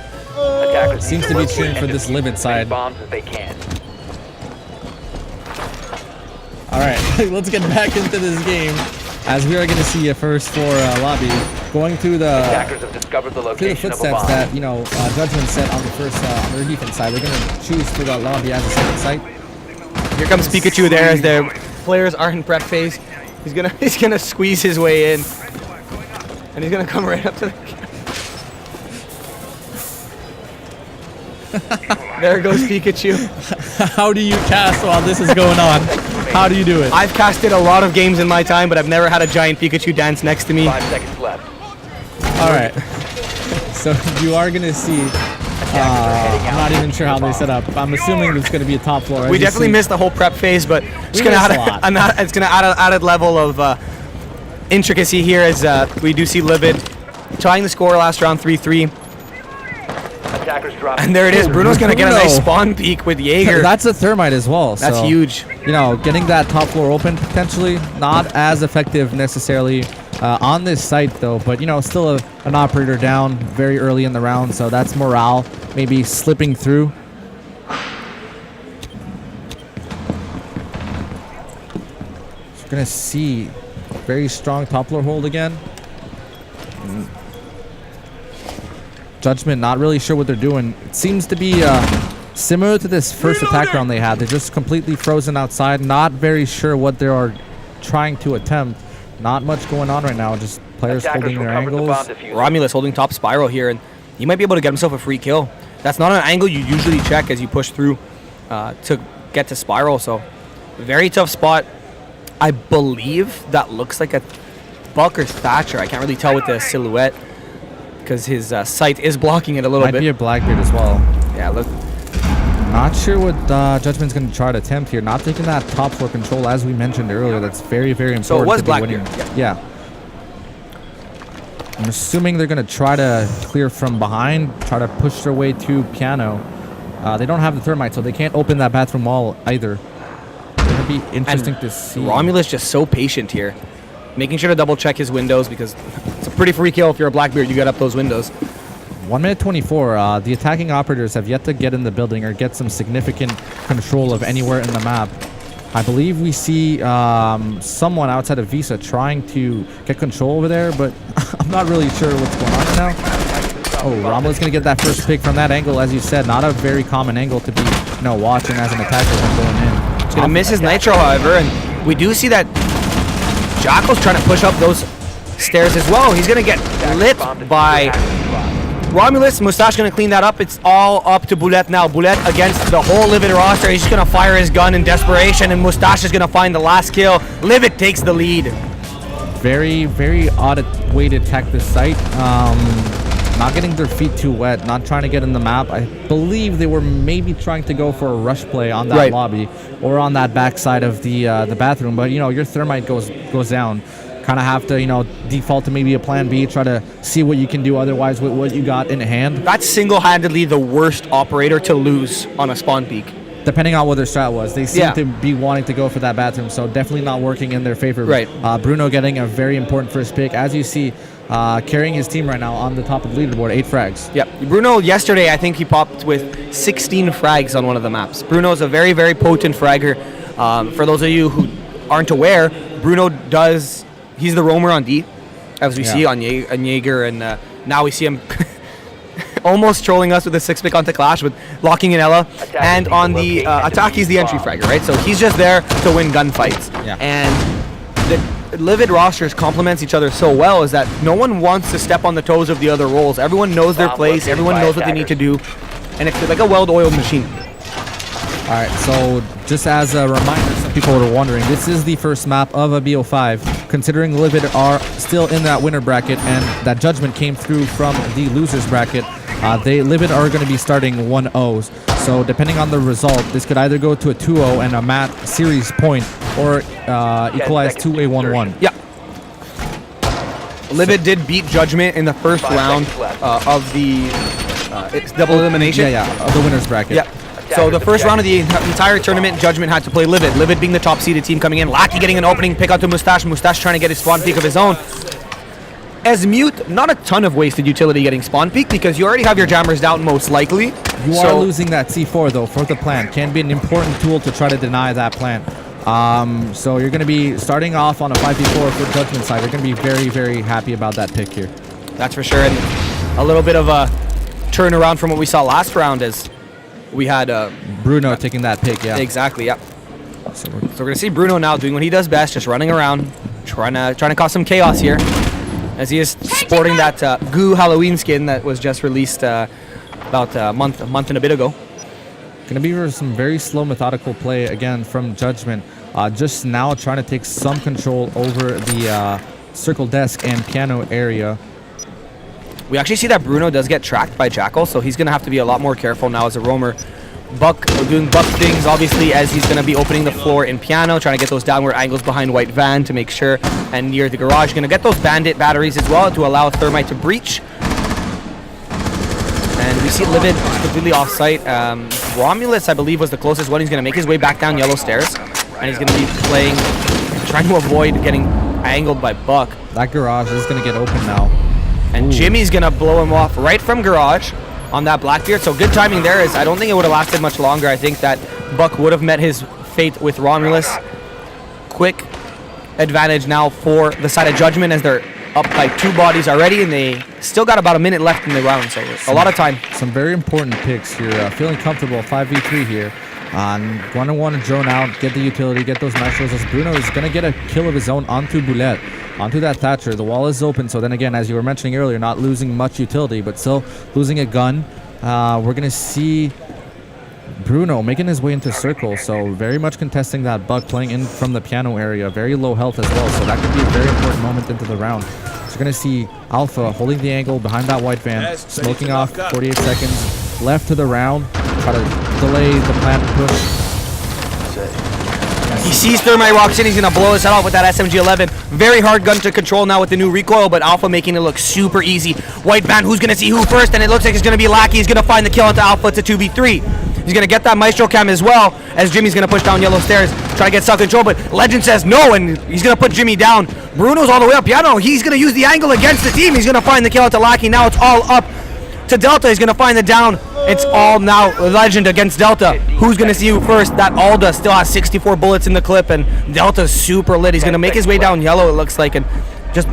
Speaker 2: Seems to be cheering for this Livid side. All right, let's get back into this game, as we are going to see a first for lobby going through the footsteps that Judgment set on the first on the defense side. We're going to choose for the lobby as a second site.
Speaker 1: Here comes Pikachu there as the players are in prep phase. He's gonna squeeze his way in, and he's gonna come right up to the. There goes Pikachu.
Speaker 2: How do you cast while this is going on? How do you do it?
Speaker 1: I've casted a lot of games in my time, but I've never had a giant Pikachu dance next to me.
Speaker 4: 5 seconds left.
Speaker 2: All right. So you are gonna see. I'm not even sure how they set up. I'm assuming it's gonna be a top floor.
Speaker 1: We definitely missed the whole prep phase, but it's gonna add an added level of intricacy here as we do see Livid tying the score last round 3-3. And there it is. Bruno's going to get a nice spawn peek with Jaeger.
Speaker 2: That's a thermite as well.
Speaker 1: That's huge.
Speaker 2: Getting that top floor open potentially not as effective necessarily on this site though, but still an operator down very early in the round, so that's morale maybe slipping through. We're gonna see very strong top floor hold again. Judgment not really sure what they're doing. It seems to be similar to this first attack round they had. They're just completely frozen outside, not very sure what they are trying to attempt. Not much going on right now, just players holding their angles.
Speaker 3: Romulus holding top spiral here, and he might be able to get himself a free kill. That's not an angle you usually check as you push through to get to spiral, so very tough spot. I believe that looks like a Buck or Thatcher. I can't really tell with the silhouette, because his sight is blocking it a little bit.
Speaker 2: Might be a Blackbeard as well.
Speaker 3: Yeah, look.
Speaker 2: Not sure what Judgment's going to try to attempt here. Not taking that top floor control, as we mentioned earlier. That's very, very important.
Speaker 3: So it was
Speaker 2: to
Speaker 3: Blackbeard.
Speaker 2: Yeah. I'm assuming they're going to try to clear from behind, try to push their way to piano. They don't have the thermite, so they can't open that bathroom wall either. It's going to be interesting to see.
Speaker 3: Romulus just so patient here, making sure to double check his windows because it's a pretty free kill if you're a Blackbeard. You get up those windows.
Speaker 2: 1 minute 24. The attacking operators have yet to get in the building or get some significant control of anywhere in the map. I believe we see someone outside of Visa trying to get control over there, but I'm not really sure what's going on right now. Oh, Romulus going to get that first pick from that angle, as you said. Not a very common angle to be, watching as an attacker when going in.
Speaker 3: He's going to miss his nitro, however, and we do see that Jackal's trying to push up those stairs as well. He's going to get lit by Romulus. Mustache going to clean that up. It's all up to Boulette now. Boulette against the whole Livid roster. He's just going to fire his gun in desperation, and Mustache is going to find the last kill. Livid takes the lead.
Speaker 2: Very, very odd way to attack this site. Not getting their feet too wet, not trying to get in the map. I believe they were maybe trying to go for a rush play on that lobby or on that backside of the bathroom. But, your thermite goes down. Kind of have to, default to maybe a plan B, try to see what you can do otherwise with what you got in hand.
Speaker 3: That's single-handedly the worst operator to lose on a spawn peak.
Speaker 2: Depending on what their strat was. They seem to be wanting to go for that bathroom, so definitely not working in their favor.
Speaker 3: Right.
Speaker 2: Bruno getting a very important first pick. As you see, carrying his team right now on the top of the leaderboard, 8 frags.
Speaker 3: Yep. Bruno, yesterday, I think he popped with 16 frags on one of the maps. Bruno's a very, very potent fragger. For those of you who aren't aware, Bruno he's the roamer on D, as we see on Jaeger, and now we see him almost trolling us with a 6-pick onto Clash with locking in Ella. And on the attack, he's the entry fragger, right? So he's just there to win gunfights.
Speaker 2: Yeah.
Speaker 3: And the Livid rosters complements each other so well is that no one wants to step on the toes of the other roles. Everyone knows their place. Everyone knows what they need to do. And it's like a well-oiled machine.
Speaker 2: All right, so just as a reminder, some people were wondering, this is the first map of a BO5, considering Livid are still in that winner bracket and that judgment came through from the losers bracket. Livid are going to be starting 1-0. So depending on the result, this could either go to a 2-0 and a map series point or equalize to a 1-1.
Speaker 3: Yeah. Livid did beat Judgment in the first round of the double elimination.
Speaker 2: Of the winners bracket.
Speaker 3: Yeah. So the first round of the entire tournament, Judgment had to play Livid. Livid being the top seeded team coming in. Lackey getting an opening pick out to Mustache. Mustache trying to get his spawn peak of his own. As Mute, not a ton of wasted utility getting spawn peak because you already have your jammers down most likely.
Speaker 2: You are losing that C4 though for the plant. Can be an important tool to try to deny that plant. So you're going to be starting off on a 5v4 for Judgment side. They're going to be very, very happy about that pick here.
Speaker 3: That's for sure. And a little bit of a turnaround from what we saw last round as we had
Speaker 2: Bruno taking that pick, yeah.
Speaker 3: Exactly, yeah. So we're going to see Bruno now doing what he does best, just running around, trying to cause some chaos here, as he is sporting that Goo Halloween skin that was just released about a month and a bit ago.
Speaker 2: Going to be some very slow, methodical play again from Judgment. Just now trying to take some control over the circle desk and piano area.
Speaker 3: We actually see that Bruno does get tracked by Jackal, so he's going to have to be a lot more careful now as a roamer. Buck doing Buck things, obviously, as he's going to be opening the floor in piano, trying to get those downward angles behind White Van to make sure, and near the garage. Going to get those bandit batteries as well to allow Thermite to breach. And we see Livid completely off-site. Romulus, I believe, was the closest one. He's going to make his way back down yellow stairs, and he's going to be trying to avoid getting angled by Buck.
Speaker 2: That garage is going to get open now.
Speaker 3: And Jimmy's going to blow him off right from garage on that Blackbeard. So good timing there. I don't think it would have lasted much longer. I think that Buck would have met his fate with Romulus. Quick advantage now for the side of Judgment as they're up by 2 bodies already, and they still got about a minute left in the round, so a lot of time.
Speaker 2: Some very important picks here. Feeling comfortable 5v3 here. Going to want to drone out, get the utility, get those nitros, as Bruno is going to get a kill of his own onto Boulette, onto that Thatcher. The wall is open, so then again, as you were mentioning earlier, not losing much utility, but still losing a gun. We're going to see Bruno making his way into circle, so very much contesting that Buck, playing in from the piano area. Very low health as well, so that could be a very important moment into the round. So we're going to see Alpha holding the angle behind that White Van, smoking off 48 seconds left to the round. Try to delay the plant push.
Speaker 3: He sees Thermite rocks in, he's going to blow his head off with that SMG-11. Very hard gun to control now with the new recoil, but Alpha making it look super easy. White band, who's going to see who first? And it looks like it's going to be Lackey. He's going to find the kill into Alpha. It's a 2v3. He's going to get that Maestro cam as well, as Jimmy's going to push down yellow stairs, try to get self-control, but Legend says no, and he's going to put Jimmy down. Bruno's all the way up. Piano, he's going to use the angle against the team. He's going to find the kill into Lackey. Now it's all up to Delta. He's going to find the down. It's all now Legend against Delta. Who's going to see who first? That Alda still has 64 bullets in the clip, and Delta's super lit. He's going to make his way down yellow, it looks like, and just...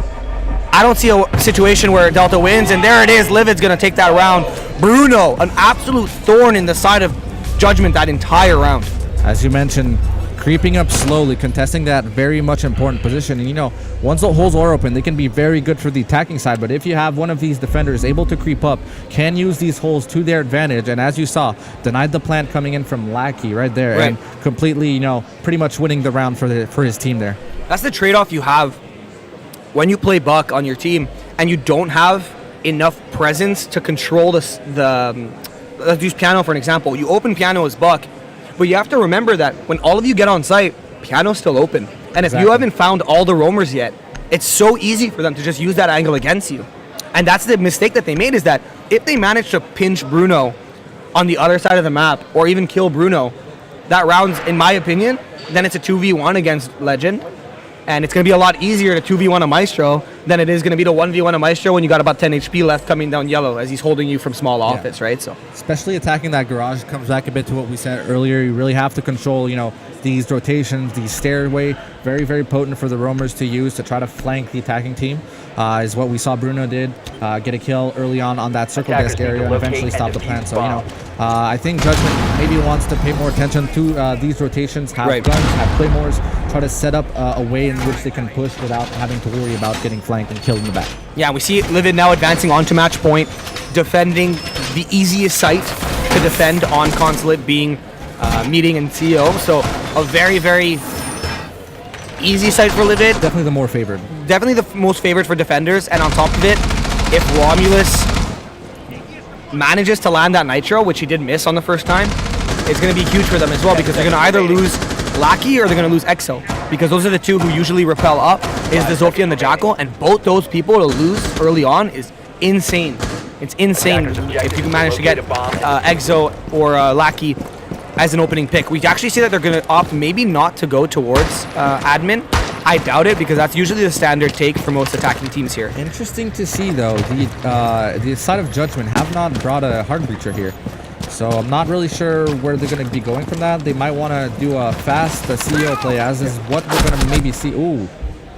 Speaker 3: I don't see a situation where Delta wins, and there it is. Livid's going to take that round. Bruno, an absolute thorn in the side of Judgment that entire round.
Speaker 2: As you mentioned, creeping up slowly, contesting that very much important position. And, you know, once the holes are open, they can be very good for the attacking side. But if you have one of these defenders able to creep up, can use these holes to their advantage, and as you saw, denied the plant coming in from Lackey right there, and completely, you know, pretty much winning the round for his team there. That's
Speaker 3: the trade-off you have when you play Buck on your team and you don't have enough presence to control let's use Piano for an example. You open Piano as Buck, but you have to remember that when all of you get on site, Piano's still open. And if you haven't found all the roamers yet, it's so easy for them to just use that angle against you. And that's the mistake that they made, is that if they manage to pinch Bruno on the other side of the map, or even kill Bruno, that round's, in my opinion, then it's a 2v1 against Legend. And it's going to be a lot easier to 2v1 a Maestro than it is going to be to 1v1 a Maestro when you got about 10 HP left coming down yellow as he's holding you from small office, right? So,
Speaker 2: especially attacking that garage comes back a bit to what we said earlier. You really have to control, you know, these rotations, these stairway. Very, very potent for the roamers to use to try to flank the attacking team. Is what we saw Bruno did. Get a kill early on that circle desk area and eventually stop the plant. So, you know, I think Judgment maybe wants to pay more attention to these rotations, have guns, have claymores, try to set up a way in which they can push without having to worry about getting flanked and killed in the back.
Speaker 3: Yeah, we see Livid now advancing onto match point, defending the easiest site to defend on Consulate, being Meeting and CO. So a very, very easy site for Livid.
Speaker 2: Definitely the more favored.
Speaker 3: Definitely the most favored for defenders. And on top of it, if Romulus manages to land that Nitro, which he did miss on the first time, it's going to be huge for them as well, because they're going to either lose Lackey or they're going to lose Exo, because those are the two who usually repel up, is the Zofia and the Jackal, and both those people to lose early on is insane. It's insane if you can manage to get Exo or Lackey as an opening pick. We actually see that they're going to opt maybe not to go towards admin. I doubt it, because that's usually the standard take for most attacking teams here.
Speaker 2: Interesting to see, though, the side of Judgment have not brought a hard breacher here. So I'm not really sure where they're going to be going from that. They might want to do a fast CEO play, as is what we're going to maybe see. Ooh,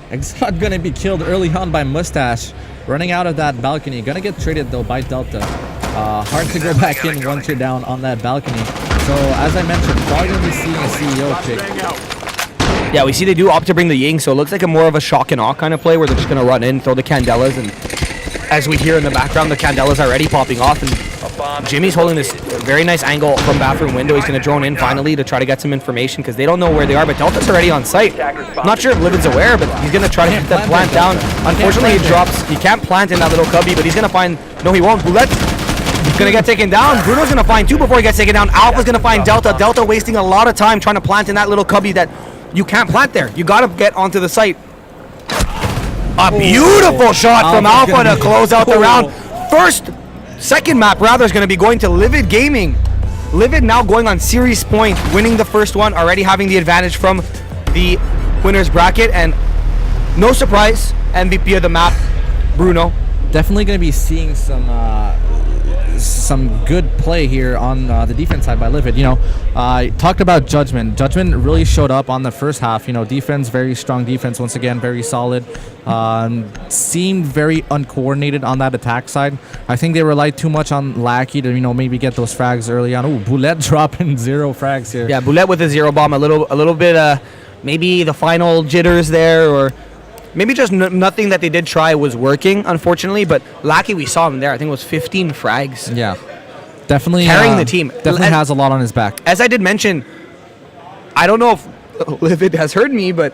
Speaker 2: Exot going to be killed early on by Mustache. Running out of that balcony. Going to get traded, though, by Delta. Hard to go back in once you're down on that balcony. So, as I mentioned, probably going to be seeing a CEO pick.
Speaker 3: Yeah, we see they do opt to bring the Ying, so it looks like a more of a shock and awe kind of play, where they're just going to run in, throw the Candelas, and as we hear in the background, the Candelas are already popping off, and Jimmy's holding this very nice angle from bathroom window. He's going to drone in finally to try to get some information, because they don't know where they are, but Delta's already on site. Not sure if Livid's aware, but he's going to try to get that plant down. Unfortunately, he drops. He can't plant in that little cubby, but he's going to find... No, he won't. Boulette going to get taken down. Bruno's going to find two before he gets taken down. Alpha's going to find Delta. Delta wasting a lot of time trying to plant in that little cubby that you can't plant there. You got to get onto the site. A beautiful shot from Alpha to close out the round. Second map rather is going to be going to Livid Gaming. Livid now going on series point, winning the first one, already having the advantage from the winner's bracket, and no surprise, MVP of the map, Bruno.
Speaker 2: Definitely going to be seeing some good play here on the defense side by Livid. You know, I talked about Judgment. Judgment really showed up on the first half. You know, defense, very strong defense once again, very solid. Seemed very uncoordinated on that attack side. I think they relied too much on Lackey to, you know, maybe get those frags early on. Ooh, Boulette dropping 0 frags here.
Speaker 3: Yeah, Boulette with a 0 bomb, a little bit maybe the final jitters there, or maybe just nothing that they did try was working, unfortunately. But Lackey, we saw him there. I think it was 15 frags.
Speaker 2: Yeah, definitely
Speaker 3: carrying the team.
Speaker 2: Definitely has a lot on his back.
Speaker 3: As I did mention, I don't know if Livid has heard me, but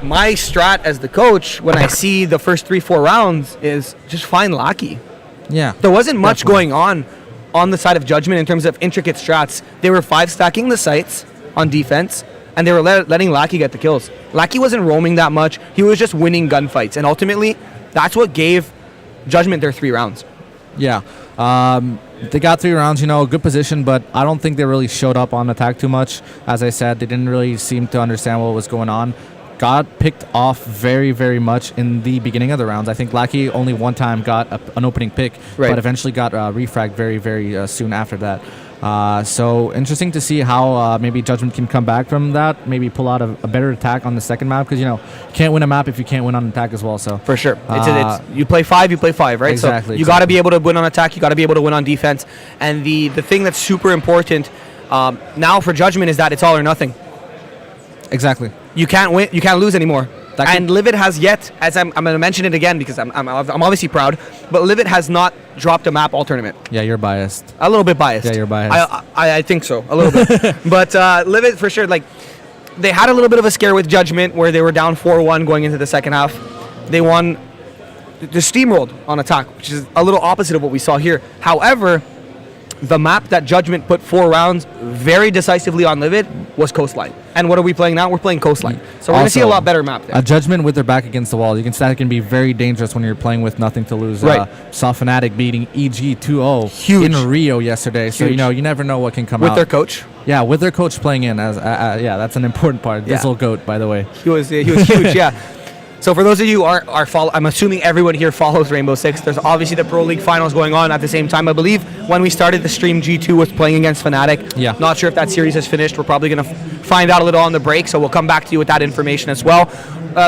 Speaker 3: my strat as the coach when I see the first 3-4 rounds is just find Lackey.
Speaker 2: Yeah,
Speaker 3: there wasn't much going on the side of Judgment in terms of intricate strats. They were 5 stacking the sites on defense.
Speaker 1: and they were letting Lackey get the kills. Lackey wasn't roaming that much. He was just winning gunfights, and ultimately, that's what gave Judgment their 3 rounds.
Speaker 2: Yeah. They got 3 rounds, good position, but I don't think they really showed up on attack too much. As I said, they didn't really seem to understand what was going on. Got picked off very, very much in the beginning of the rounds. I think Lackey only one time got an opening pick, but eventually got refragged very, very soon after that. So interesting to see how maybe Judgment can come back from that, maybe pull out a better attack on the second map, because you can't win a map if you can't win on attack as well. So
Speaker 1: for sure, it's you play 5, right?
Speaker 2: Exactly.
Speaker 1: So you got to be able to win on attack, you got to be able to win on defense, and the thing that's super important now for Judgment is that it's all or nothing.
Speaker 2: Exactly.
Speaker 1: You can't win, you can't lose anymore. And Livid has yet, as I'm going to mention it again because I'm obviously proud, but Livid has not dropped a map all tournament.
Speaker 2: Yeah, you're biased.
Speaker 1: A little bit biased.
Speaker 2: Yeah, you're biased.
Speaker 1: I think so, a little bit. But Livid, for sure, like, they had a little bit of a scare with Judgment where they were down 4-1 going into the second half. They won, they steamrolled on attack, which is a little opposite of what we saw here. However, the map that Judgment put 4 rounds very decisively on Livid was Coastline. And what are we playing now? We're playing Coastline. So we're going to see a lot better map there.
Speaker 2: A Judgment with their back against the wall. You can see that can be very dangerous when you're playing with nothing to lose.
Speaker 1: Right.
Speaker 2: Saw Fnatic beating EG 2-0 in Rio yesterday. Huge. So, you never know what can come out.
Speaker 1: With their coach?
Speaker 2: Yeah, with their coach playing in. Yeah, that's an important part. Dizzle Goat, by the way.
Speaker 1: He was huge, yeah. So for those of you who are I'm assuming everyone here follows Rainbow Six. There's obviously the Pro League finals going on at the same time. I believe when we started the stream, G2 was playing against Fnatic.
Speaker 2: Yeah.
Speaker 1: Not sure if that series has finished. We're probably going to find out a little on the break, so we'll come back to you with that information as well.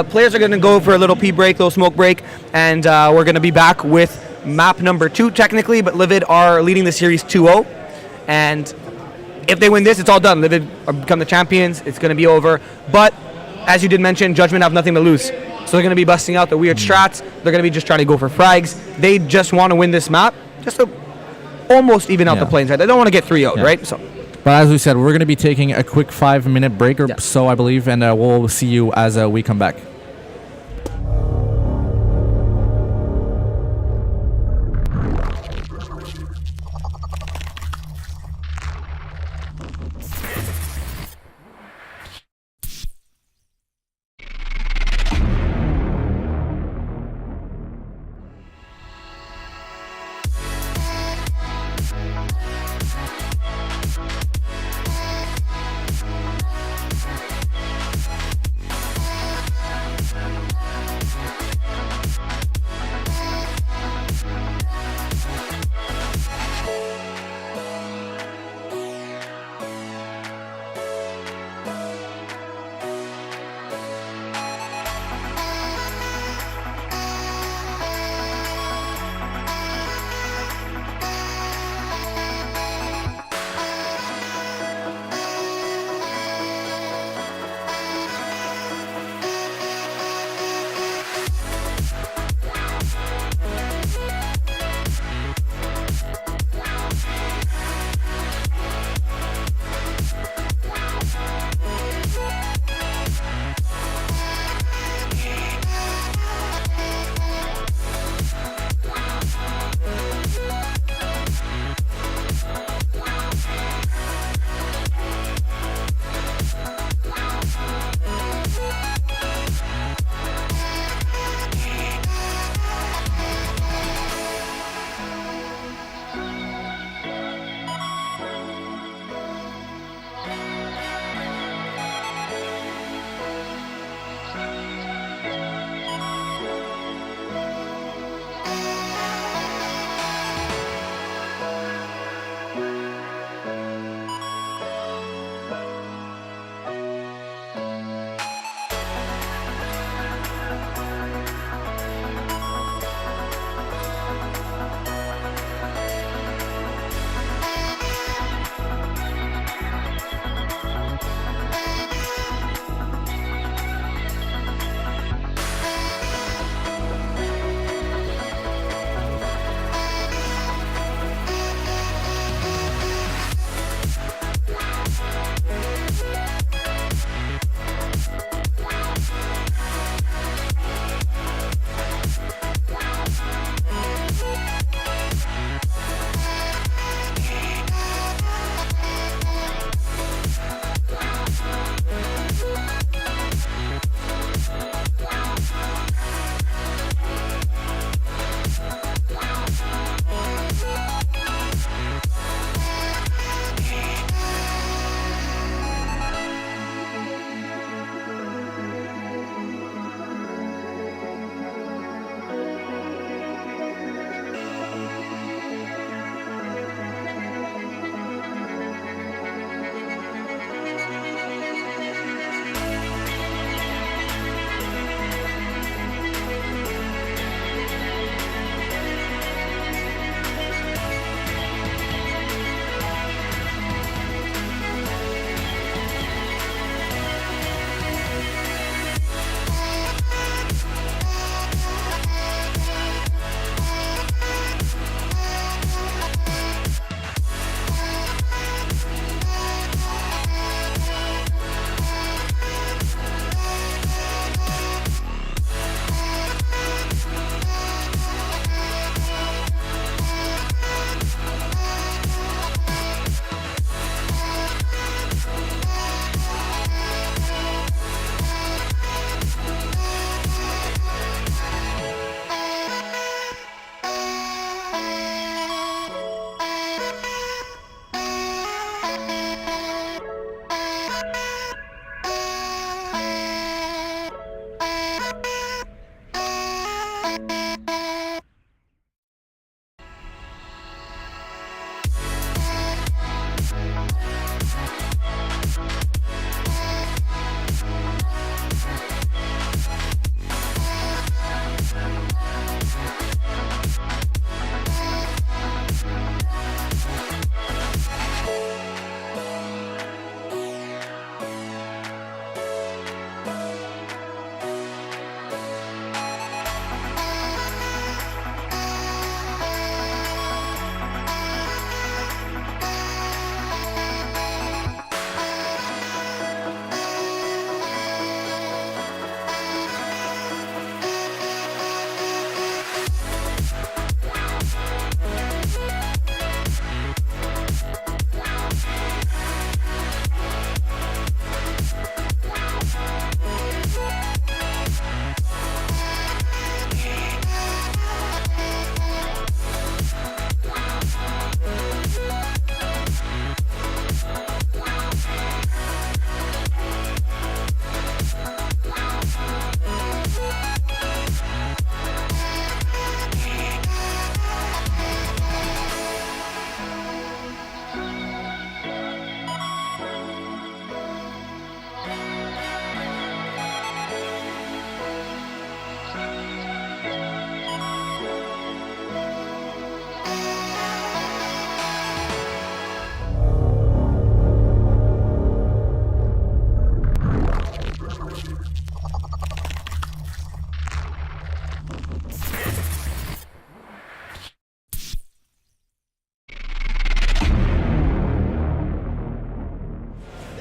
Speaker 1: Players are going to go for a little pee break, little smoke break, and we're going to be back with map number 2 technically, but Livid are leading the series 2-0. And if they win this, it's all done. Livid become the champions. It's going to be over. But as you did mention, Judgment have nothing to lose. So they're going to be busting out the weird strats. They're going to be just trying to go for frags. They just want to win this map, just to almost even out the planes. Right? They don't want to get 3-0, right? So,
Speaker 2: but as we said, we're going to be taking a quick 5-minute break or so, I believe, and we'll see you as we come back.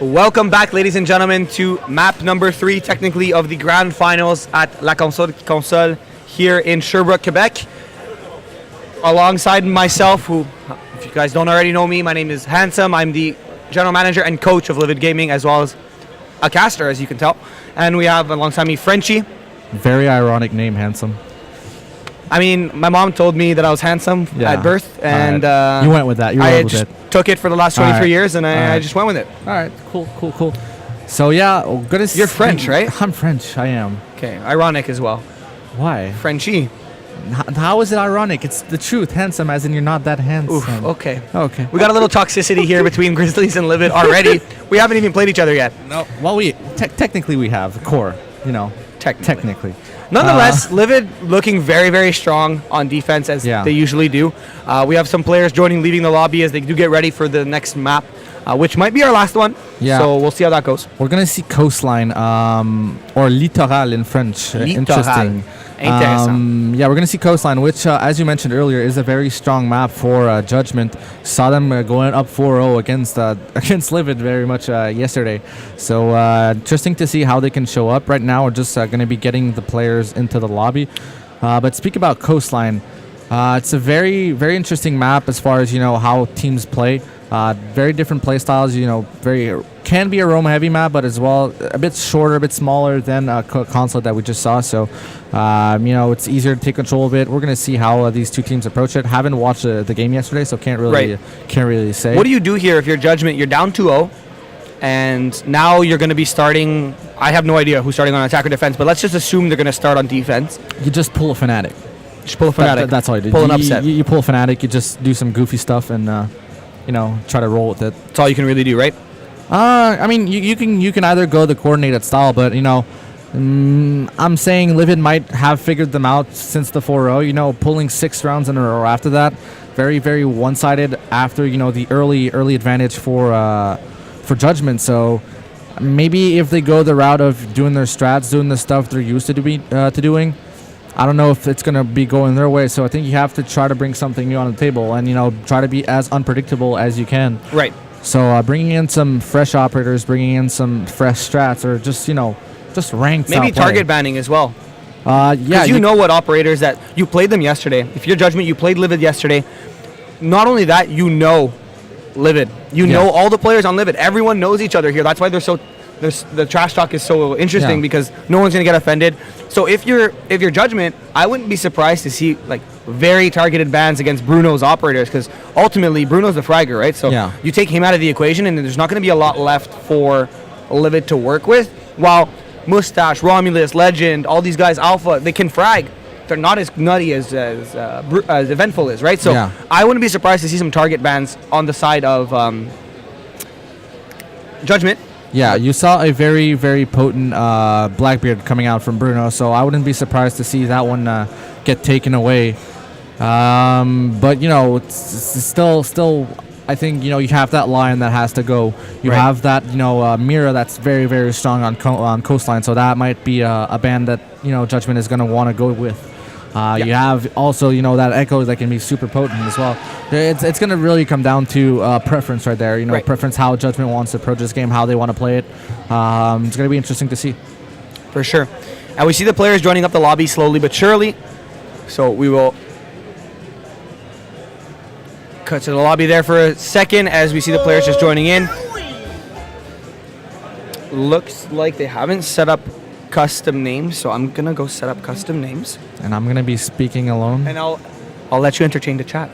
Speaker 1: Welcome back, ladies and gentlemen, to map number 3, technically, of the grand finals at La Console here in Sherbrooke, Quebec. Alongside myself, who, if you guys don't already know me, my name is Handsome. I'm the general manager and coach of Livid Gaming, as well as a caster, as you can tell. And we have alongside me Frenchie.
Speaker 2: Very ironic name, Handsome.
Speaker 1: I mean, my mom told me that I was handsome at birth, and
Speaker 2: you went with that. You
Speaker 1: I
Speaker 2: rolled with
Speaker 1: just
Speaker 2: it.
Speaker 1: took it for the last 23 years, and I
Speaker 2: right.
Speaker 1: just went with it.
Speaker 2: All right, cool. So yeah, we're gonna.
Speaker 1: You're French, right?
Speaker 2: I'm French. I am.
Speaker 1: Okay, ironic as well.
Speaker 2: Why?
Speaker 1: Frenchie.
Speaker 2: How is it ironic? It's the truth. Handsome, as in you're not that handsome.
Speaker 1: Oof, okay.
Speaker 2: Okay.
Speaker 1: We got a little toxicity here between Grizzlies and Livid already. We haven't even played each other yet.
Speaker 2: No. Well, we technically we have core. You know. Technically.
Speaker 1: Nonetheless, Livid looking very, very strong on defense, as they usually do. We have some players leaving the lobby as they do get ready for the next map, which might be our last one. Yeah. So we'll see how that goes.
Speaker 2: We're going to see Coastline, or Littoral in French. Interesting. Yeah, we're going to see Coastline, which, as you mentioned earlier, is a very strong map for Judgment. Saw them going up 4-0 against Livid very much yesterday. So interesting to see how they can show up. Right now, we're just going to be getting the players into the lobby. But speak about Coastline. It's a very, very interesting map as far as, how teams play. Very different play styles, can be a Roma heavy map, but as well a bit shorter, a bit smaller than console that we just saw. So, it's easier to take control of it. We're gonna see how these two teams approach it. Haven't watched the game yesterday, so can't really say.
Speaker 1: What do you do here if you're Judgment? You're down 2-0, and now you're gonna be starting. I have no idea who's starting on attack or defense, but let's just assume they're gonna start on defense.
Speaker 2: You just pull a Fnatic.
Speaker 1: Just pull a Fnatic.
Speaker 2: That's all you do.
Speaker 1: Pull an upset.
Speaker 2: You pull a Fnatic. You just do some goofy stuff and try to roll with it.
Speaker 1: That's all you can really do, right?
Speaker 2: I mean, you can either go the coordinated style, but I'm saying Livid might have figured them out since the 4-0. Pulling 6 rounds in a row after that, very, very one-sided. After the early advantage for Judgment. So maybe if they go the route of doing their strats, doing the stuff they're used to doing, I don't know if it's going to be going their way. So I think you have to try to bring something new on the table and try to be as unpredictable as you can.
Speaker 1: Right.
Speaker 2: So bringing in some fresh operators, bringing in some fresh strats, or just ranked.
Speaker 1: Maybe target banning as well.
Speaker 2: Yeah.
Speaker 1: Because you know what operators that you played them yesterday. If you're Judgment, you played Livid yesterday. Not only that, Livid. You know all the players on Livid. Everyone knows each other here. That's why the trash talk is so interesting because no one's gonna get offended. So if you're Judgment, I wouldn't be surprised to see very targeted bans against Bruno's operators, because ultimately Bruno's the fragger, right? So you take him out of the equation, and there's not going to be a lot left for Livid to work with. While Mustache, Romulus, Legend, all these guys, Alpha, they can frag. They're not as nutty as Eventful is, right? So I wouldn't be surprised to see some target bans on the side of Judgment.
Speaker 2: Yeah, you saw a very, very potent Blackbeard coming out from Bruno, so I wouldn't be surprised to see that one get taken away. But it's still, I think you have that line that has to go. You have that Mira that's very, very strong on Coastline, so that might be a band that Judgment is going to want to go with. You have also that Echo that can be super potent as well. It's going to really come down to preference right there. Preference, how Judgment wants to approach this game, how they want to play it. It's going to be interesting to see.
Speaker 1: For sure. And we see the players joining up the lobby slowly but surely. So we will cut to the lobby there for a second as we see the players just joining in. Looks like they haven't set up custom names, so I'm gonna go set up custom names.
Speaker 2: And I'm gonna be speaking alone.
Speaker 1: And I'll let you entertain the chat.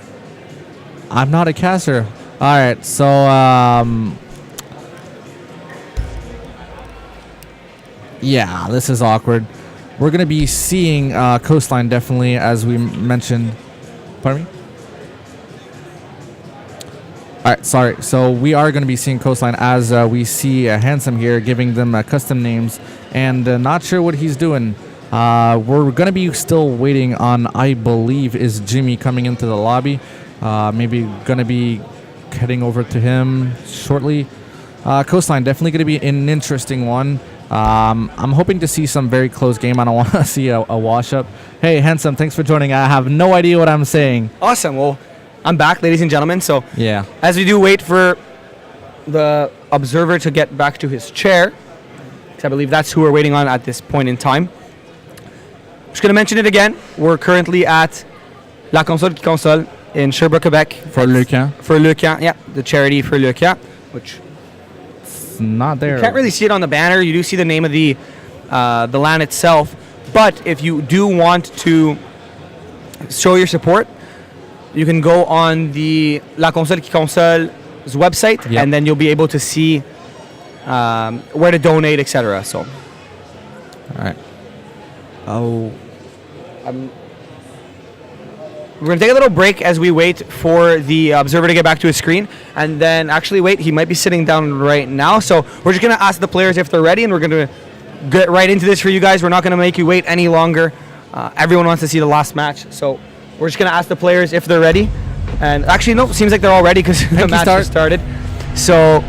Speaker 2: I'm not a caster. All right, so yeah, this is awkward. We're gonna be seeing Coastline definitely, as we mentioned. Pardon me? All right, sorry. So we are going to be seeing Coastline as we see Handsome here giving them custom names, and not sure what he's doing. We're going to be still waiting on, I believe, is Jimmy coming into the lobby. Maybe going to be heading over to him shortly. Coastline definitely going to be an interesting one. I'm hoping to see some very close game. I don't want to see a wash-up. Hey, Handsome, thanks for joining. I have no idea what I'm saying.
Speaker 1: Awesome. Well, I'm back, ladies and gentlemen. So
Speaker 2: yeah,
Speaker 1: as we do wait for the observer to get back to his chair, because I believe that's who we're waiting on at this point in time. Just going to mention it again. We're currently at La Console qui Console in Sherbrooke, Quebec.
Speaker 2: For Le Camp.
Speaker 1: For Le Camp, yeah. The charity for Le Camp, which
Speaker 2: It's not there.
Speaker 1: you can't really see it on the banner. You do see the name of the LAN itself. But if you do want to show your support, you can go on the La Console qui Console's website, and then you'll be able to see where to donate, etc. So,
Speaker 2: All right. Oh.
Speaker 1: we're going to take a little break as we wait for the observer to get back to his screen. And then, actually, wait, he might be sitting down right now. So, we're just going to ask the players if they're ready, and we're going to get right into this for you guys. We're not going to make you wait any longer. Everyone wants to see the last match. So, we're just going to ask the players if they're ready. And actually, no, seems like they're all ready because the match has started. So,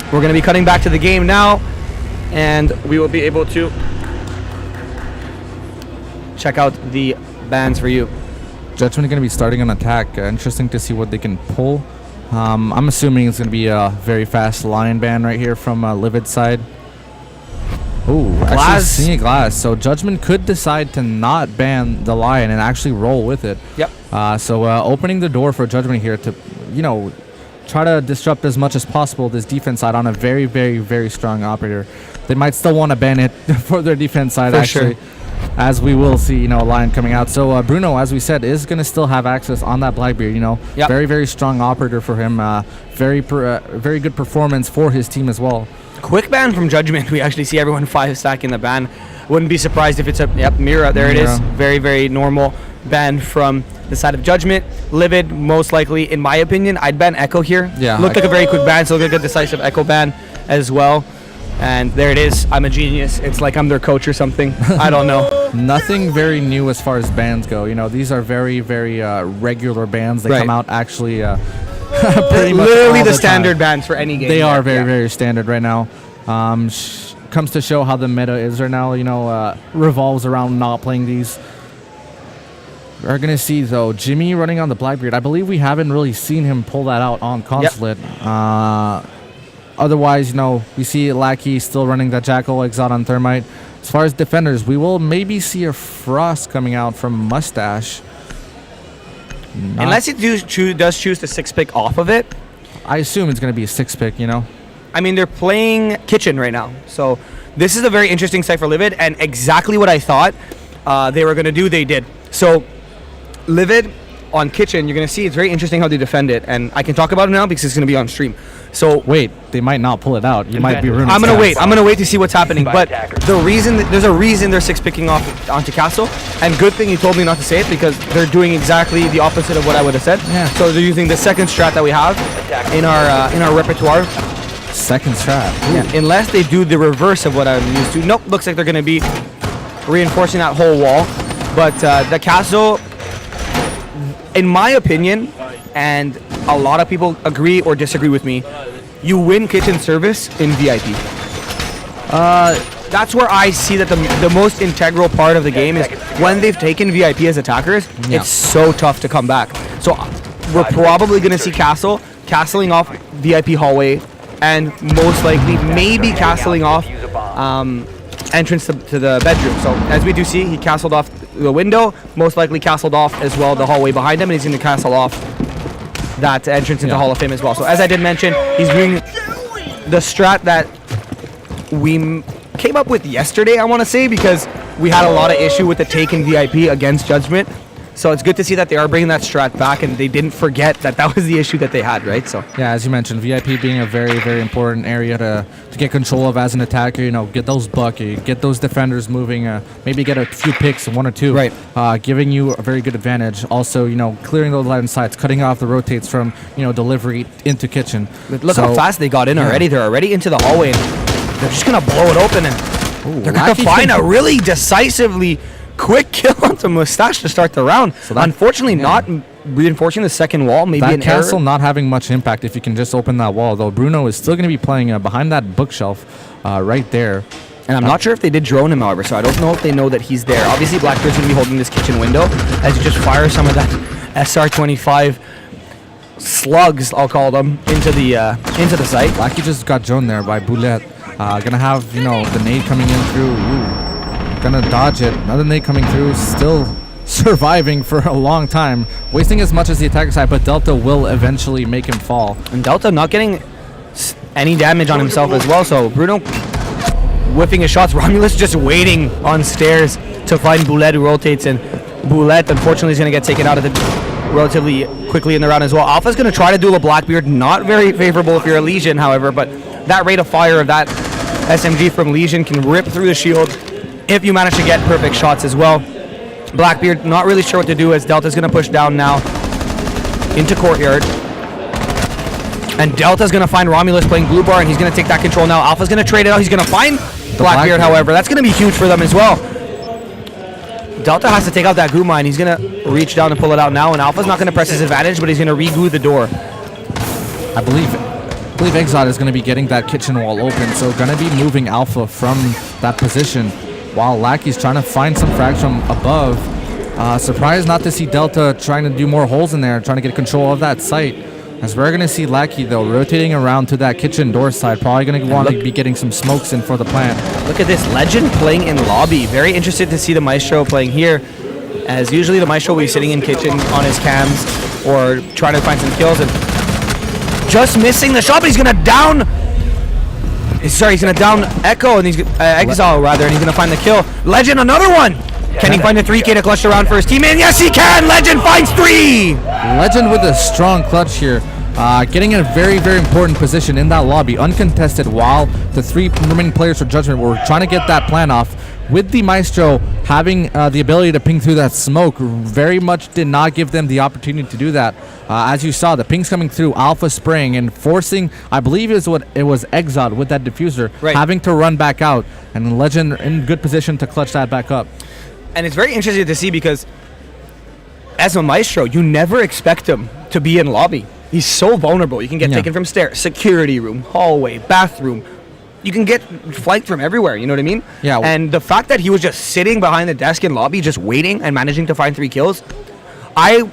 Speaker 1: we're going to be cutting back to the game now. And we will be able to check out the bans for you.
Speaker 2: Judgment going to be starting an attack. Interesting to see what they can pull. I'm assuming it's going to be a very fast lion ban right here from Livid's side. Ooh, actually seeing a glass. So Judgment could decide to not ban the lion and actually roll with it.
Speaker 1: Yep.
Speaker 2: So opening the door for Judgment here to, try to disrupt as much as possible this defense side on a very, very, very strong operator. They might still want to ban it for their defense side, actually. Sure. As we will see, Lion coming out. So Bruno, as we said, is going to still have access on that Blackbeard.
Speaker 1: Yep.
Speaker 2: Very, very strong operator for him. Very good performance for his team as well.
Speaker 1: Quick ban from Judgment. We actually see everyone 5-stacking the ban. Wouldn't be surprised if it's a Mira. There it is. Very, very normal ban from the side of Judgment. Livid, most likely, in my opinion, I'd ban Echo here.
Speaker 2: Yeah.
Speaker 1: Looked like a very quick ban, so look like a decisive Echo ban as well. And there it is. I'm a genius. It's like I'm their coach or something. I don't know.
Speaker 2: Nothing very new as far as bans go. These are very, very regular bans. They come out actually pretty much
Speaker 1: literally
Speaker 2: all
Speaker 1: the
Speaker 2: the
Speaker 1: standard
Speaker 2: time.
Speaker 1: Bans for any game.
Speaker 2: They are very, very standard right now. Comes to show how the meta is right now. Revolves around not playing these. We're going to see, though, Jimmy running on the Blackbeard. I believe we haven't really seen him pull that out on Consulate. Otherwise, we see Lackey still running that Jackal Exot on Thermite. As far as defenders, we will maybe see a Frost coming out from Mustache.
Speaker 1: Unless he does choose to 6-pick off of it.
Speaker 2: I assume it's going to be a 6-pick,
Speaker 1: I mean, they're playing Kitchen right now. So this is a very interesting site for Livid. And exactly what I thought they were going to do, they did. So Livid on Kitchen, you're going to see it's very interesting how they defend it. And I can talk about it now because it's going to be on stream. So
Speaker 2: wait, they might not pull it out. You might be ruining.
Speaker 1: I'm gonna wait. I'm gonna wait to see what's happening. But there's a reason they're 6-picking off onto Castle. And good thing you told me not to say it because they're doing exactly the opposite of what I would have said.
Speaker 2: Yeah.
Speaker 1: So they're using the second strat that we have in our repertoire.
Speaker 2: Second strat.
Speaker 1: Yeah. Unless they do the reverse of what I'm used to. Nope. Looks like they're gonna be reinforcing that whole wall. But the Castle, in my opinion, and a lot of people agree or disagree with me, you win kitchen service in VIP. That's where I see that the most integral part of the game is when they've taken VIP as attackers, it's so tough to come back. So we're probably going to see Castle castling off VIP hallway and most likely maybe castling off entrance to the bedroom. So as we do see, he castled off the window, most likely castled off as well the hallway behind him, and he's going to castle off that entrance into Hall of Fame as well. So as I did mention, he's doing the strat that we came up with yesterday, I want to say, because we had a lot of issue with the taken VIP against Judgment. So it's good to see that they are bringing that strat back and they didn't forget that was the issue that they had, right? So
Speaker 2: yeah, as you mentioned, VIP being a very, very important area to get control of as an attacker. Get those bucket, get those defenders moving, maybe get a few picks, 1 or 2,
Speaker 1: right?
Speaker 2: Giving you a very good advantage. Also, clearing those line sides, cutting off the rotates from delivery into kitchen.
Speaker 1: Look how fast they got in already. They're already into the hallway. And they're just gonna blow it open and they're gonna find a really decisively quick kill onto Mustache to start the round. So unfortunately, not reinforcing the second wall. Maybe
Speaker 2: that
Speaker 1: an
Speaker 2: castle
Speaker 1: error.
Speaker 2: Not having much impact if you can just open that wall. Though Bruno is still going to be playing behind that bookshelf right there.
Speaker 1: And I'm not sure if they did drone him, however, so I don't know if they know that he's there. Obviously, Blackbeard's going to be holding this kitchen window as you just fire some of that SR-25
Speaker 3: slugs, I'll call them, into the site.
Speaker 2: Lackey just got droned there by Boulette. Gonna have, you know, the nade coming in through. Ooh. Gonna dodge it. Another nade coming through. Still surviving for a long time. Wasting as much as the attacker side, but Delta will eventually make him fall.
Speaker 3: And Delta not getting any damage on himself as well, so Bruno whipping his shots. Romulus just waiting on stairs to find Boulette, who rotates, and Boulette unfortunately is going to get taken out of the relatively quickly in the round as well. Alpha's going to try to duel a Blackbeard, not very favorable if you're a Legion, however, but that rate of fire of that SMG from Legion can rip through the shield if you manage to get perfect shots as well. Blackbeard not really sure what to do as Delta's going to push down now into Courtyard. And Delta's going to find Romulus playing blue bar, and he's going to take that control now. Alpha's going to trade it out. He's going to find Blackbeard, however. That's going to be huge for them as well. Delta has to take out that goo mine. He's going to reach down and pull it out now, and Alpha's not going to press his advantage, but he's going to re-goo the door.
Speaker 2: I believe Exot is going to be getting that kitchen wall open, so going to be moving Alpha from that position while Lackey's trying to find some frags from above. Surprised not to see Delta trying to do more holes in there, trying to get control of that site. As we're going to see Lackey, though, rotating around to that kitchen door side. Probably going to want to be getting some smokes in for the plant.
Speaker 3: Look at this. Legend playing in lobby. Very interested to see the Maestro playing here, as usually the Maestro will be sitting in kitchen on his cams or trying to find some kills. And just missing the shot, but he's going to down... Sorry, he's going to down Echo, and he's Exile, rather, and he's going to find the kill. Legend, another one! Can he find a 3K to clutch around for his teammate? Yes, he can! Legend finds 3!
Speaker 2: Legend with a strong clutch here. Getting in a very, very important position in that lobby, uncontested, while the 3 remaining players for Judgment were trying to get that plan off. With the Maestro having the ability to ping through that smoke, very much did not give them the opportunity to do that. As you saw, the pings coming through, Alpha spraying and forcing, I believe it was Exot with that diffuser, having to run back out, and Legend in good position to clutch that back up.
Speaker 3: And it's very interesting to see because as a Maestro, you never expect him to be in lobby. He's so vulnerable. You can get taken from stairs, security room, hallway, bathroom. You can get flanked from everywhere, you know what I mean?
Speaker 2: Yeah.
Speaker 3: And the fact that he was just sitting behind the desk in lobby, just waiting and managing to find 3 kills, a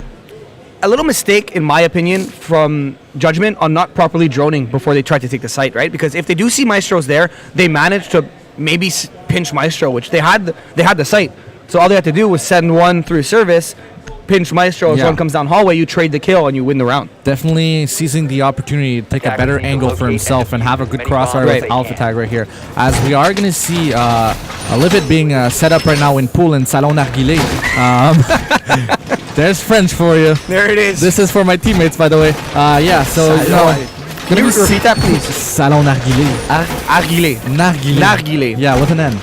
Speaker 3: little mistake, in my opinion, from Judgment on not properly droning before they tried to take the site, right? Because if they do see Maestros there, they managed to maybe pinch Maestro, which they had the site. So all they had to do was send one through service, pinch Maestro. If one comes down hallway, you trade the kill and you win the round.
Speaker 2: Definitely seizing the opportunity to take a better angle for himself and have a good crossfire with Alpha Tag right here. As we are going to see Livid being set up right now in pool in Salon Narguilé. There's French for you.
Speaker 3: There it is.
Speaker 2: This is for my teammates, by the way. Yeah, so...
Speaker 3: Can you repeat that, please?
Speaker 2: Salon Narguilé.
Speaker 3: Narguilé.
Speaker 2: Narguilé. Yeah, with an N.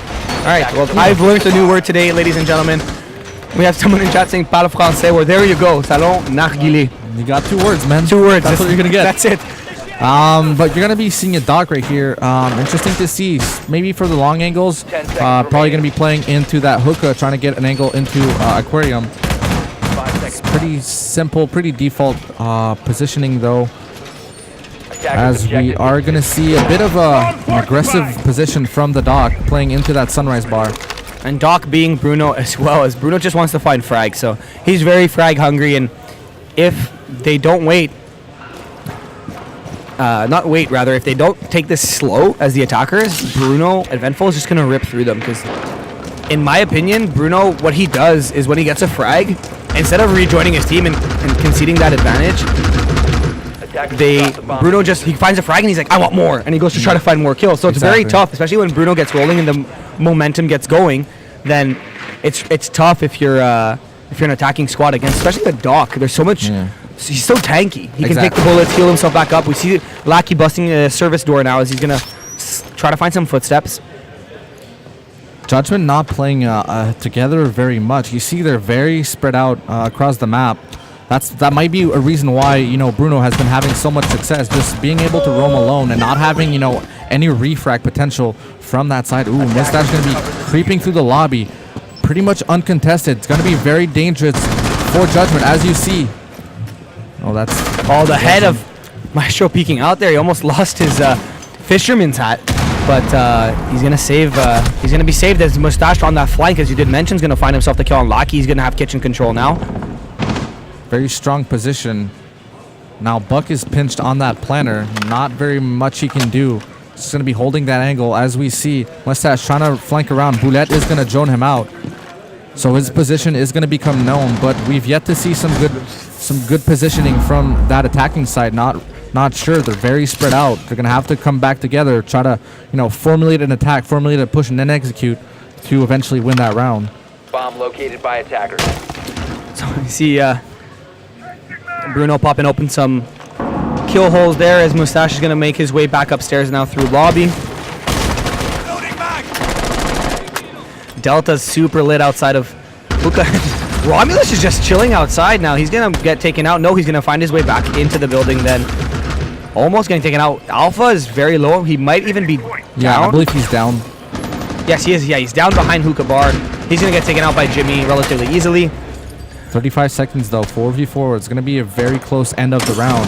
Speaker 3: All right, well, I've learned a new word today, ladies and gentlemen. We have someone in chat saying parle français. Well, there you go. Salon Narguilé.
Speaker 2: You got 2 words, man.
Speaker 3: 2 words.
Speaker 2: That's what you're going to get.
Speaker 3: That's it.
Speaker 2: But you're going to be seeing a dock right here. Interesting to see. Maybe for the long angles, probably going to be playing into that hookah, trying to get an angle into Aquarium. It's pretty simple, pretty default positioning, though. As we are going to see a bit of an aggressive position from the Doc playing into that Sunrise bar.
Speaker 3: And Doc being Bruno as well, as Bruno just wants to find frag. So he's very frag hungry, and if they don't wait, if they don't take this slow as the attackers, Bruno, Eventful is just going to rip through them. Because in my opinion, Bruno, what he does is when he gets a frag, instead of rejoining his team and conceding that advantage, Bruno he finds a frag and he's like, I want more, and he goes to try to find more kills. So it's very tough, especially when Bruno gets rolling and the momentum gets going. Then it's tough if you're an attacking squad against, especially the Doc. There's so much. He's so tanky. He can take the bullets, heal himself back up. We see Lackey busting a service door now as he's gonna try to find some footsteps.
Speaker 2: Judgment not playing together very much. You see they're very spread out across the map. That might be a reason why, Bruno has been having so much success, just being able to roam alone and not having, any refract potential from that side. Ooh, Mustache going to be creeping through the lobby, pretty much uncontested. It's going to be very dangerous for Judgment, as you see. Oh, that's...
Speaker 3: Oh, the head of Maestro peeking out there. He almost lost his fisherman's hat, but he's going to save... he's going to be saved as Mustache on that flank, as you did mention, is going to find himself the kill on Lackey. He's going to have kitchen control now.
Speaker 2: Very strong position. Now Buck is pinched on that planter. Not very much he can do. Just going to be holding that angle as we see Mustache trying to flank around. Boulette is going to drone him out. So his position is going to become known, but we've yet to see some good positioning from that attacking side. Not sure. They're very spread out. They're going to have to come back together, try to, formulate an attack, formulate a push, and then execute to eventually win that round.
Speaker 4: Bomb located by attackers.
Speaker 3: So I see Bruno popping open some kill holes there as Mustache is going to make his way back upstairs now through lobby. Delta's super lit outside of Hookah. Romulus is just chilling outside now. He's going to get taken out. No, he's going to find his way back into the building then. Almost getting taken out. Alpha is very low. He might even be down.
Speaker 2: Yeah, I believe he's down.
Speaker 3: Yes, he is. Yeah, he's down behind Hookah Bar. He's going to get taken out by Jimmy relatively easily.
Speaker 2: 35 seconds though, 4v4. It's going to be a very close end of the round.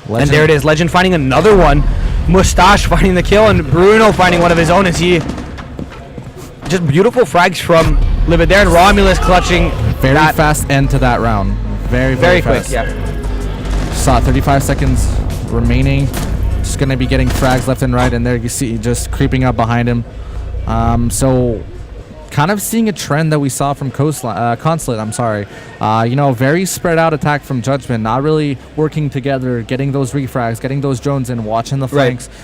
Speaker 2: Legend.
Speaker 3: And there it is. Legend finding another one. Mustache finding the kill, and Bruno finding one of his own as he... Just beautiful frags from Livid there, and Romulus clutching
Speaker 2: very fast end to that round. Very
Speaker 3: quick,
Speaker 2: fast.
Speaker 3: yeah.
Speaker 2: Saw 35 seconds remaining. Just going to be getting frags left and right, and there you see just creeping up behind him. So kind of seeing a trend that we saw from Consulate, I'm sorry. Very spread out attack from Judgment, not really working together, getting those refrags, getting those drones in, watching the flanks. Right.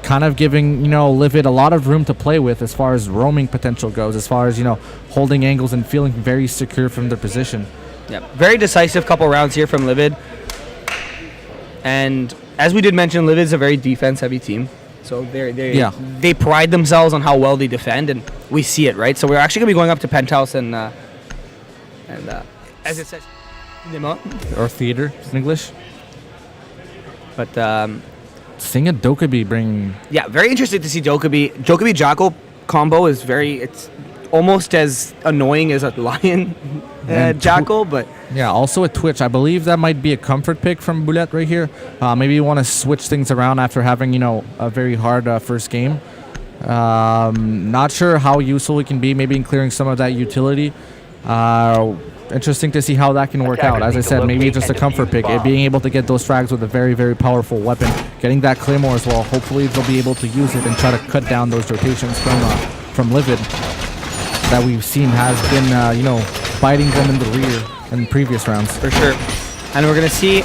Speaker 2: Kind of giving, Livid a lot of room to play with as far as roaming potential goes, as far as, holding angles and feeling very secure from their position.
Speaker 3: Yeah, very decisive couple rounds here from Livid. And as we did mention, Livid's a very defense-heavy team. So they pride themselves on how well they defend, and we see it, right? So we're actually going to be going up to Penthouse and as it says,
Speaker 2: or theater in English.
Speaker 3: But
Speaker 2: seeing a Dokkaebi bring...
Speaker 3: Yeah, very interesting to see Dokkaebi Jackal combo is it's almost as annoying as a Lion Jackal, but...
Speaker 2: Yeah, also a Twitch. I believe that might be a comfort pick from Boulette right here. Maybe you want to switch things around after having, a very hard first game. Not sure how useful it can be, maybe in clearing some of that utility. Interesting to see how that can work out. As I said, maybe just a comfort pick. Being able to get those frags with a very, very powerful weapon. Getting that Claymore as well. Hopefully they'll be able to use it and try to cut down those rotations from Livid that we've seen has been, biting them in the rear in previous rounds.
Speaker 3: For sure. And we're going to see,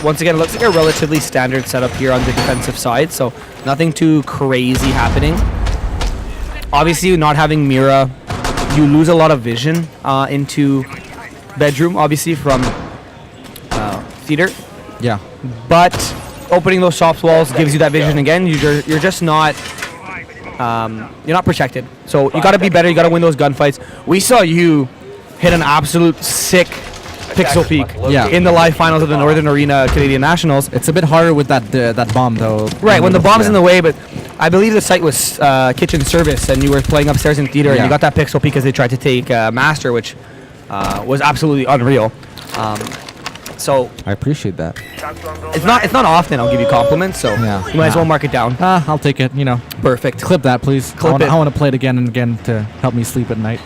Speaker 3: once again, it looks like a relatively standard setup here on the defensive side, so nothing too crazy happening. Obviously, not having Mira, you lose a lot of vision into bedroom, obviously, from theater.
Speaker 2: Yeah.
Speaker 3: But opening those soft walls gives you that vision again. You're just not... you're not protected. So you got to be better. You got to win those gunfights. We saw you hit an absolute sick pixel peak in the live finals of the Northern Arena Canadian Nationals.
Speaker 2: It's a bit harder with that bomb, though.
Speaker 3: Right, when the bomb's in the way, but I believe the site was kitchen service, and you were playing upstairs in theater, and you got that pixel peak as they tried to take Master, which was absolutely unreal. So
Speaker 2: I appreciate that.
Speaker 3: It's not often I'll give you compliments, so you might as well mark it down.
Speaker 2: I'll take it.
Speaker 3: Perfect.
Speaker 2: Clip that, please. I want to play it again and again to help me sleep at night.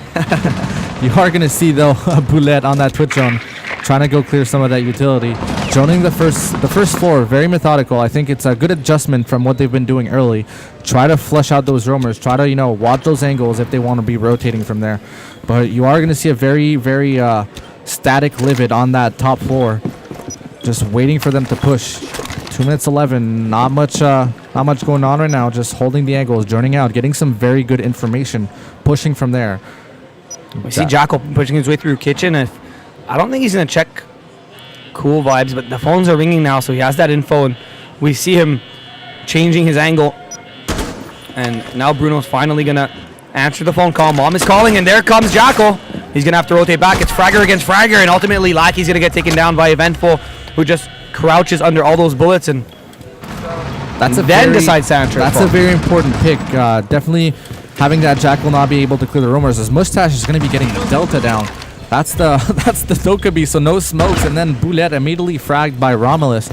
Speaker 2: You are going to see, though, Boulette on that Twitch zone, trying to go clear some of that utility. Droning the first floor, very methodical. I think it's a good adjustment from what they've been doing early. Try to flush out those roamers. Try to, watch those angles if they want to be rotating from there. But you are going to see a very, very static Livid on that top floor. Just waiting for them to push. 2 minutes 11. Not much going on right now. Just holding the angles, droning out, getting some very good information, pushing from there.
Speaker 3: We see Jackal pushing his way through kitchen. And I don't think he's going to check cool vibes, but the phones are ringing now, so he has that info, and we see him changing his angle. And now Bruno's finally going to answer the phone call. Mom is calling, and there comes Jackal. He's going to have to rotate back. It's Fragger against Fragger, and ultimately Lackey's going to get taken down by Eventful, who just crouches under all those bullets and decides to answer.
Speaker 2: That's a very important pick. Definitely having that Jackal not be able to clear the roamers. His Mustache is going to be getting Delta down. That's the Dokkaebi, so no smokes, and then Boulette immediately fragged by Romulus.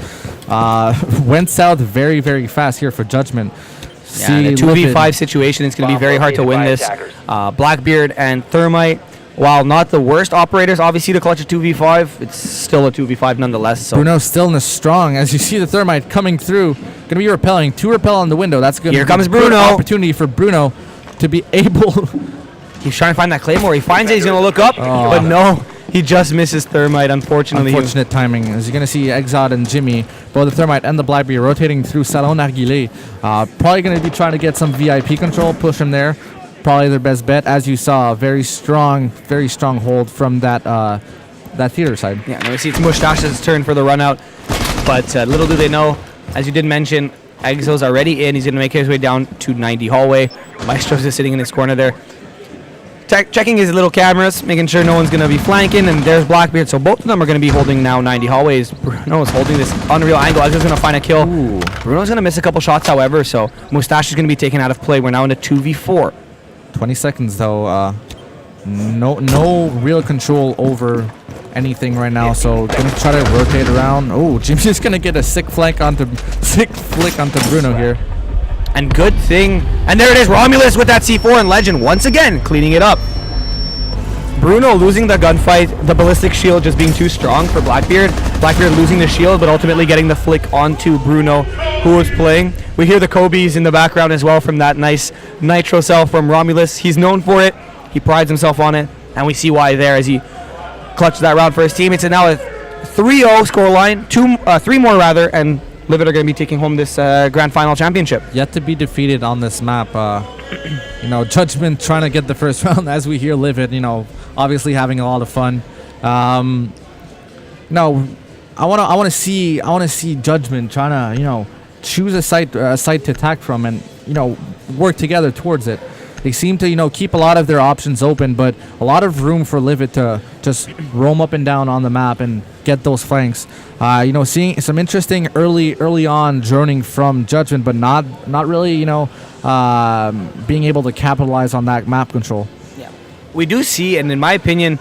Speaker 2: Went south very, very fast here for Judgment.
Speaker 3: Yeah, in a 2v5 situation, it's going to be very hard to win this. Blackbeard and Thermite while not the worst operators, obviously, to clutch a 2v5, it's still a 2v5 nonetheless. So
Speaker 2: Bruno's still in the strong. As you see the thermite coming through, going to be repelling. 2 repel on the window. That's good.
Speaker 3: Here comes
Speaker 2: Good
Speaker 3: Bruno.
Speaker 2: opportunity for Bruno to be able.
Speaker 3: He's trying to find that Claymore. He finds it. He's going to look up, but no. He just misses thermite, unfortunately.
Speaker 2: Unfortunate timing. As you're going to see Exod and Jimmy, both the thermite and the Blackbeard, rotating through Salon Narguilé. Probably going to be trying to get some VIP control, push him there. Probably their best bet. As you saw, very strong hold from that theater side.
Speaker 3: Yeah, now we see it's Mustache's turn for the run out. But little do they know, as you did mention, Exo's already in. He's going to make his way down to 90 hallway. Maestro's just sitting in his corner there, checking his little cameras, making sure no one's going to be flanking, and there's Blackbeard. So both of them are going to be holding now 90 hallways. Bruno's holding this unreal angle. Exo's going to find a kill.
Speaker 2: Ooh.
Speaker 3: Bruno's going to miss a couple shots, however, so Mustache is going to be taken out of play. We're now in a 2v4.
Speaker 2: 20 seconds, though. No real control over anything right now, so going to try to rotate around. Oh, Jimmy's going to get a sick flick onto Bruno here.
Speaker 3: And good thing, and there it is, Romulus with that C4, and Legend once again cleaning it up. Bruno losing the gunfight, the ballistic shield just being too strong for Blackbeard. Blackbeard losing the shield, but ultimately getting the flick onto Bruno, who was playing. We hear the Kobe's in the background as well from that nice nitro cell from Romulus. He's known for it, he prides himself on it, and we see why there as he clutched that round for his team. It's now a 3-0 scoreline, 3 more rather, and Livid are going to be taking home this grand final championship.
Speaker 2: Yet to be defeated on this map. Judgment trying to get the first round as we hear Livid, obviously having a lot of fun. No, I want to see Judgment trying to, choose a site to attack from and, work together towards it. They seem to, keep a lot of their options open, but a lot of room for Livid to just roam up and down on the map and get those flanks. Seeing some interesting early on journeying from Judgment, but not really, being able to capitalize on that map control.
Speaker 3: Yeah, we do see, and in my opinion,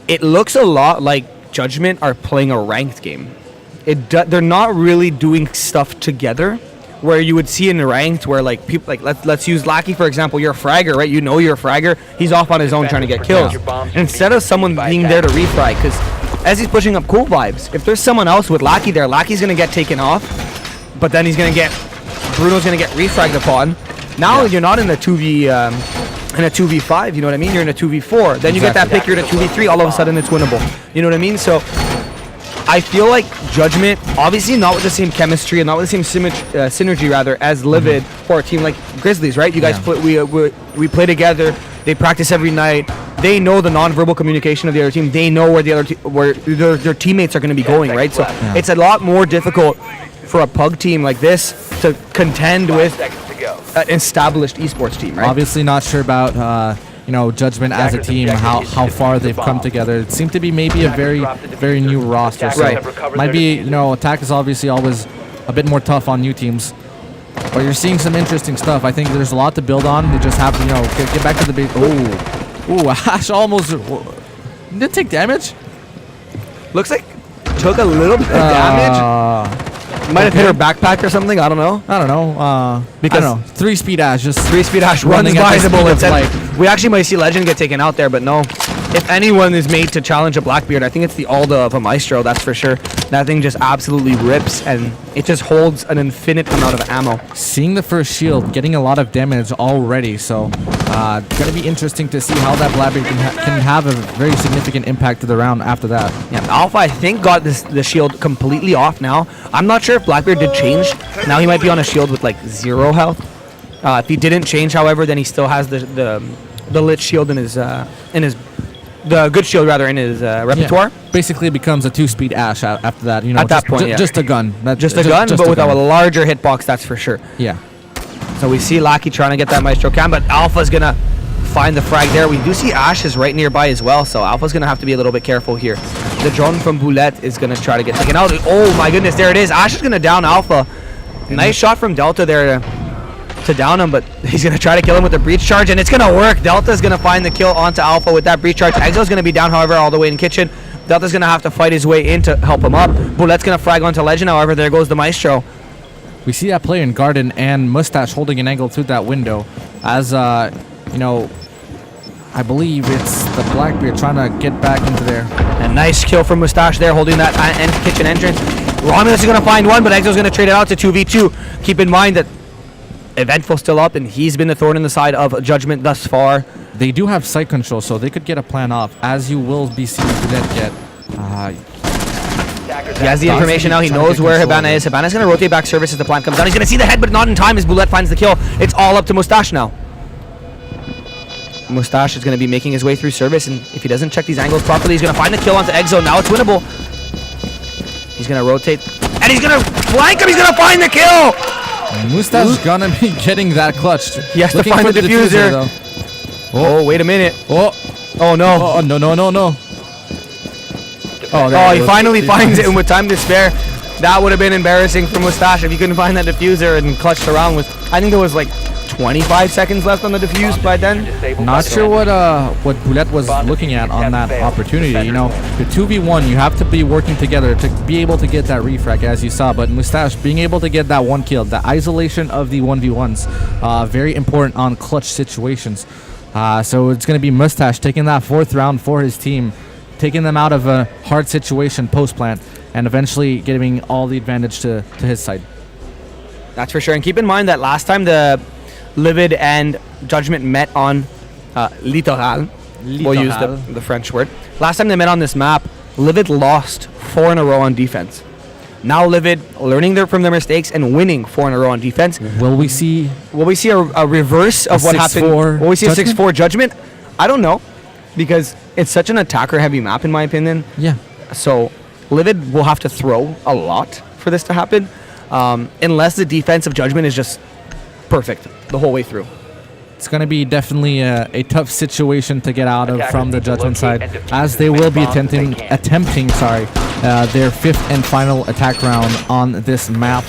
Speaker 3: it looks a lot like Judgment are playing a ranked game. They're not really doing stuff together. Where you would see in ranked where people let's use Lackey for example. You're a fragger, right? You're a fragger. He's off on his own trying to get kills. Instead of someone being there to refrag, because as he's pushing up cool vibes, if there's someone else with Lackey there, Lackey's gonna get taken off, but then Bruno's gonna get refragged upon. Now you're not in a 2v5. You know what I mean? You're in a 2v4. Then you get that pick. You're in a 2v3. All of a sudden it's winnable. You know what I mean? So I feel like Judgment, obviously not with the same chemistry and not with the same synergy rather as Livid for a team like Grizzlies, right? You guys we play together. They practice every night. They know the non-verbal communication of the other team. They know where where their teammates are going to be going, right? So it's a lot more difficult for a pug team like this to contend with an established esports team, right?
Speaker 2: Obviously not sure about Judgment as a team, how far they've come together. It seemed to be maybe a very new roster. So might be, attack is obviously always a bit more tough on new teams. But you're seeing some interesting stuff. I think there's a lot to build on. They just have to, get back to the big. Ooh, Ash almost did take damage.
Speaker 3: Looks like took a little bit of damage. Might have hit her backpack or something. I don't know.
Speaker 2: Because 3-speed Ash, just
Speaker 3: 3-speed Ash runs by the bullets. We actually might see Legend get taken out there, but no. If anyone is made to challenge a Blackbeard, I think it's the Alda of a Maestro, that's for sure. That thing just absolutely rips, and it just holds an infinite amount of ammo.
Speaker 2: Seeing the first shield, getting a lot of damage already, so gonna be interesting to see how that Blackbeard can have a very significant impact to the round after that.
Speaker 3: Yeah, Alpha, I think, got the shield completely off now. I'm not sure if Blackbeard did change. Now he might be on a shield with 0 health. If he didn't change, however, then he still has the lit shield in his the good shield rather in his repertoire.
Speaker 2: Yeah. Basically, it becomes a 2-speed Ash after that.
Speaker 3: At that point,
Speaker 2: just a gun.
Speaker 3: Just a gun, but with a larger hitbox, that's for sure.
Speaker 2: Yeah.
Speaker 3: So we see Lackey trying to get that Maestro cam, but Alpha's gonna find the frag there. We do see Ash is right nearby as well, so Alpha's gonna have to be a little bit careful here. The drone from Boulette is gonna try to get taken out. Oh my goodness, there it is. Ash is gonna down Alpha. Nice shot from Delta there to down him, but he's gonna try to kill him with the breach charge, and it's gonna work. Delta's gonna find the kill onto Alpha with that breach charge. Exo's gonna be down, however, all the way in kitchen. Delta's gonna have to fight his way in to help him up. Boulette's gonna frag onto Legend, however, there goes the Maestro.
Speaker 2: We see that player in Garden and Mustache holding an angle through that window. As I believe it's the Blackbeard trying to get back into there.
Speaker 3: A nice kill from Mustache there, holding that kitchen entrance. Romulus is going to find one, but Exo's going to trade it out to 2v2. Keep in mind that Eventful's still up, and he's been the thorn in the side of Judgment thus far.
Speaker 2: They do have site control, so they could get a plan off, as you will be seeing Bullet get.
Speaker 3: He has the information now. He knows where Hibana is. Hibana's going to rotate back service as the plant comes down. He's going to see the head, but not in time as Bullet finds the kill. It's all up to Mustache now. Mustache is going to be making his way through service, and if he doesn't check these angles properly, he's going to find the kill onto Exo. Now it's winnable. He's going to rotate, and he's going to flank him. He's going to find the kill.
Speaker 2: Mustache gonna be getting that clutch.
Speaker 3: He has to find the diffuser. Oh, wait a minute. Oh no.
Speaker 2: Oh, no.
Speaker 3: Oh, he finally finds it, and with time to spare, that would have been embarrassing for Mustache if he couldn't find that diffuser and clutched around with. I think there was like 25 seconds left on the diffuse by then.
Speaker 2: Not sure what Bullet was looking at on that opportunity. You know, the 2v1, you have to be working together to be able to get that refrag, as you saw. But Mustache being able to get that one kill, the isolation of the 1v1s, very important on clutch situations. So it's going to be Mustache taking that 4th round for his team, taking them out of a hard situation post-plant, and eventually giving all the advantage to his side.
Speaker 3: That's for sure. And keep in mind that last time the Livid and Judgment met on Littoral. We'll use the French word. Last time they met on this map, Livid lost 4 in a row on defense. Now Livid learning from their mistakes and winning 4 in a row on defense.
Speaker 2: Will we see
Speaker 3: a reverse of what happened? Will we see a 6-4 Judgment? I don't know, because it's such an attacker-heavy map in my opinion.
Speaker 2: Yeah.
Speaker 3: So Livid will have to throw a lot for this to happen, unless the defense of Judgment is just perfect the whole way through.
Speaker 2: It's going to be definitely a tough situation to get out of from the Judgment side, as they will be attempting their 5th and final attack round on this map.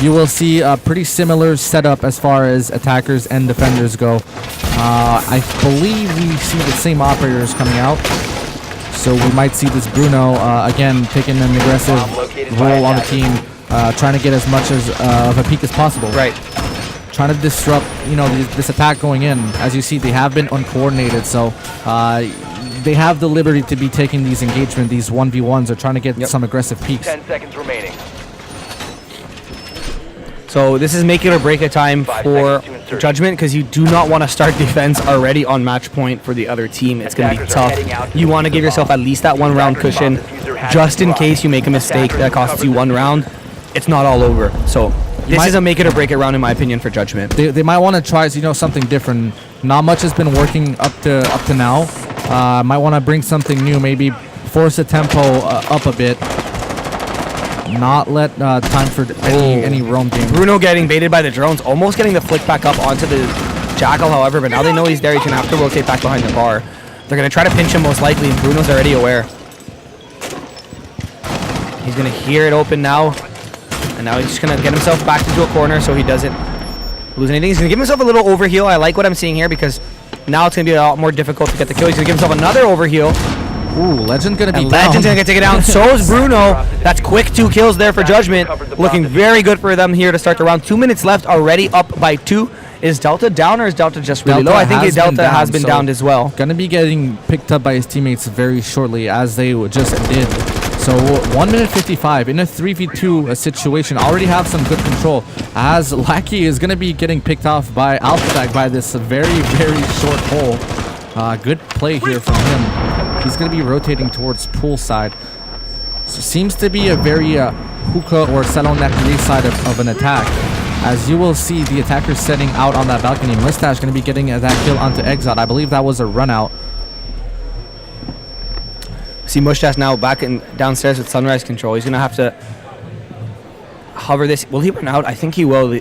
Speaker 2: You will see a pretty similar setup as far as attackers and defenders go. I believe we see the same operators coming out. So we might see this Bruno, again, taking an aggressive role on the team, trying to get as much of a peak as possible.
Speaker 3: Right.
Speaker 2: Trying to disrupt, this attack going in. As you see, they have been uncoordinated, so they have the liberty to be taking these engagement, these 1v1s, or trying to get some aggressive peaks.
Speaker 4: 10 seconds remaining.
Speaker 3: So this is make it or break it time for Judgment, because you do not want to start defense already on match point for the other team. It's going to be tough. You want to give yourself at least that 1 round cushion, just in case you make a mistake that costs you 1 round. It's not all over. So this is a make it or break it round in my opinion for Judgment.
Speaker 2: They might want to try something different. Not much has been working up to now. Might want to bring something new. Maybe force the tempo up a bit. Not let time for any roam game.
Speaker 3: Bruno getting baited by the drones, almost getting the flick back up onto the Jackal, however, but now they know he's there. He's going to have to rotate back behind the bar. They're going to try to pinch him most likely, and Bruno's already aware. He's going to hear it open now, and now he's just going to get himself back into a corner so he doesn't lose anything. He's going to give himself a little overheal. I like what I'm seeing here, because now it's going to be a lot more difficult to get the kill. He's going to give himself another overheal.
Speaker 2: Ooh, Legend gonna be down.
Speaker 3: Legend's gonna take it down. So is Bruno. That's quick 2 kills there for Judgment. Looking very good for them here to start the round. 2 minutes left, already up by 2. Is Delta down, or is Delta just really low? I think Delta has been downed as well.
Speaker 2: Gonna be getting picked up by his teammates very shortly, as they just did. So 1 minute 55 in a 3v2 situation. Already have some good control, as Lackey is gonna be getting picked off by AlphaTag by this very, very short hole. Good play here from him. He's going to be rotating towards poolside. So seems to be a very hookah or Salonet side of an attack. As you will see, the attacker setting out on that balcony. Mustache going to be getting that kill onto Exot. I believe that was a run out.
Speaker 3: See Mustache now back downstairs with Sunrise control. He's going to have to hover this. Will he run out? I think he will.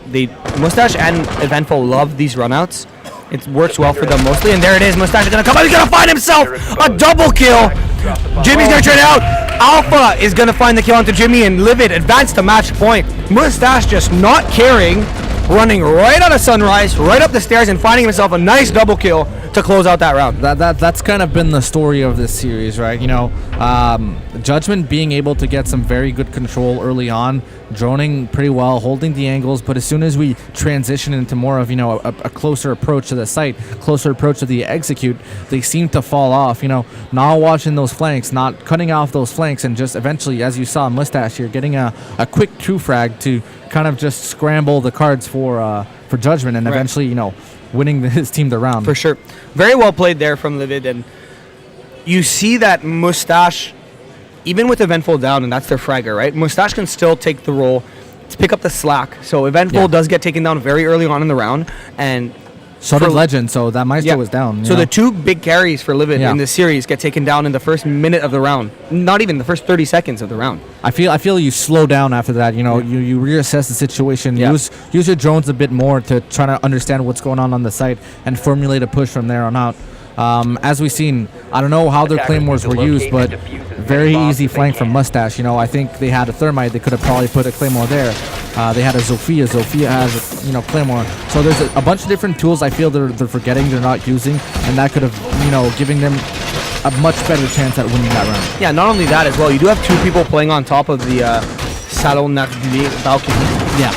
Speaker 3: Mustache and Eventful love these runouts. It works well for them mostly, and there it is. Mustache is going to come out. He's going to find himself a double kill. Jimmy's going to trade out. Alpha is going to find the kill onto Jimmy, and Livid advance to match point. Mustache just not caring, running right out of Sunrise, right up the stairs, and finding himself a nice double kill to close out that round.
Speaker 2: That's kind of been the story of this series, right? Judgment being able to get some very good control early on, droning pretty well, holding the angles, but as soon as we transition into more of, a closer approach to the site, closer approach to the execute, they seem to fall off, not watching those flanks, not cutting off those flanks, and just eventually, as you saw Mustache here, getting a quick two frag to kind of just scramble the cards for Judgment, and eventually, winning his team the round.
Speaker 3: For sure. Very well played there from Livid, and you see that Mustache, even with Eventful down, and that's their fragger, right? Mustache can still take the role to pick up the slack. So Eventful does get taken down very early on in the round, and
Speaker 2: so did Legend, so that Maestro was down.
Speaker 3: So the two big carries for Livid in this series get taken down in the first minute of the round. Not even the first 30 seconds of the round.
Speaker 2: I feel you slow down after that. You reassess the situation. Use your drones a bit more to try to understand what's going on the site and formulate a push from there on out. As we've seen, I don't know how their claymores were used, but very easy flank from Mustache. I think they had a thermite. They could have probably put a claymore there. They had a Zofia. Zofia has a claymore. So there's a bunch of different tools I feel they're forgetting, they're not using, and that could have giving them a much better chance at winning that round.
Speaker 3: Yeah, not only that as well. You do have two people playing on top of the Salon balcony.
Speaker 2: Yeah.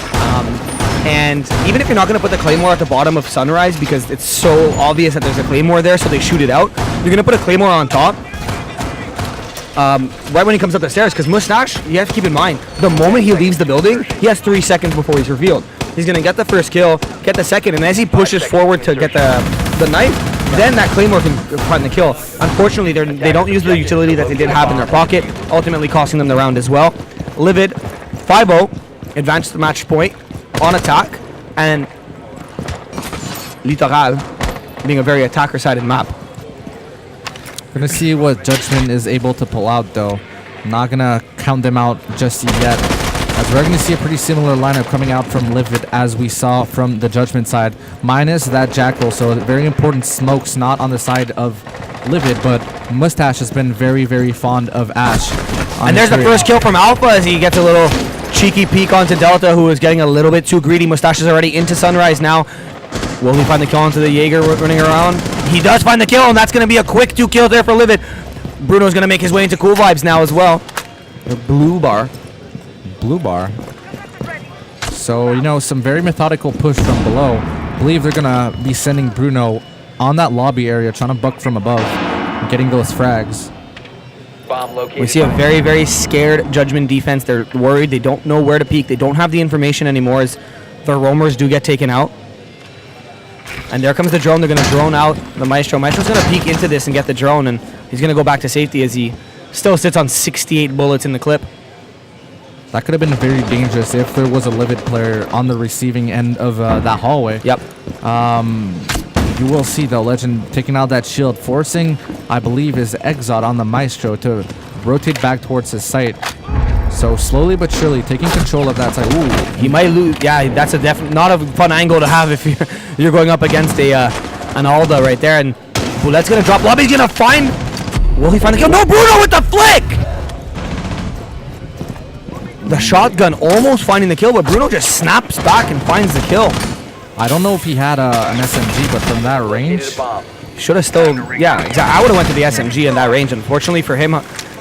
Speaker 3: And even if you're not going to put the claymore at the bottom of Sunrise because it's so obvious that there's a claymore there, so they shoot it out, you're going to put a claymore on top right when he comes up the stairs, because Mustache, you have to keep in mind, the moment he leaves the building, he has 3 seconds before he's revealed. He's going to get the first kill, get the second, and as he pushes forward to get the knife, then that claymore can find the kill. Unfortunately, they don't use the utility that they did have in their pocket, ultimately costing them the round as well. Livid, 5-0, advanced the match point on attack, and Littoral being a very attacker-sided map.
Speaker 2: Gonna see what Judgment is able to pull out, though. Not gonna count them out just yet, as we're gonna see a pretty similar lineup coming out from Livid as we saw from the Judgment side, minus that Jackal. So very important smokes not on the side of Livid, but Mustache has been very, very fond of Ash.
Speaker 3: And there's the first kill from Alpha as he gets a little cheeky peek onto Delta, who is getting a little bit too greedy. Mustache is already into Sunrise now. Will he find the kill onto the Jaeger running around? He does find the kill, and that's going to be a quick 2 kills there for Livid. Bruno's going to make his way into Cool Vibes now as well. The Blue Bar. So, some very methodical push from below. I believe they're going to be sending Bruno on that lobby area, trying to buck from above, and getting those frags. We see a very, very scared Judgment defense. They're worried. They don't know where to peek. They don't have the information anymore as their roamers do get taken out. And there comes the drone. They're going to drone out the Maestro. Maestro's going to peek into this and get the drone, and he's going to go back to safety as he still sits on 68 bullets in the clip.
Speaker 2: That could have been very dangerous if there was a Livid player on the receiving end of that hallway.
Speaker 3: Yep.
Speaker 2: You will see, though, Legend taking out that shield, forcing, I believe, his Exot on the Maestro to rotate back towards his site. So slowly but surely taking control of that side. Ooh,
Speaker 3: he might lose. Yeah, that's not a fun angle to have if you're going up against an Alda right there. And Boulette's gonna drop lob. He's gonna find. Will he find the kill? No, Bruno with the flick. The shotgun almost finding the kill, but Bruno just snaps back and finds the kill.
Speaker 2: I don't know if he had an SMG, but from that range,
Speaker 3: should have still. Yeah, exactly. I would have went to the SMG in that range. Unfortunately for him,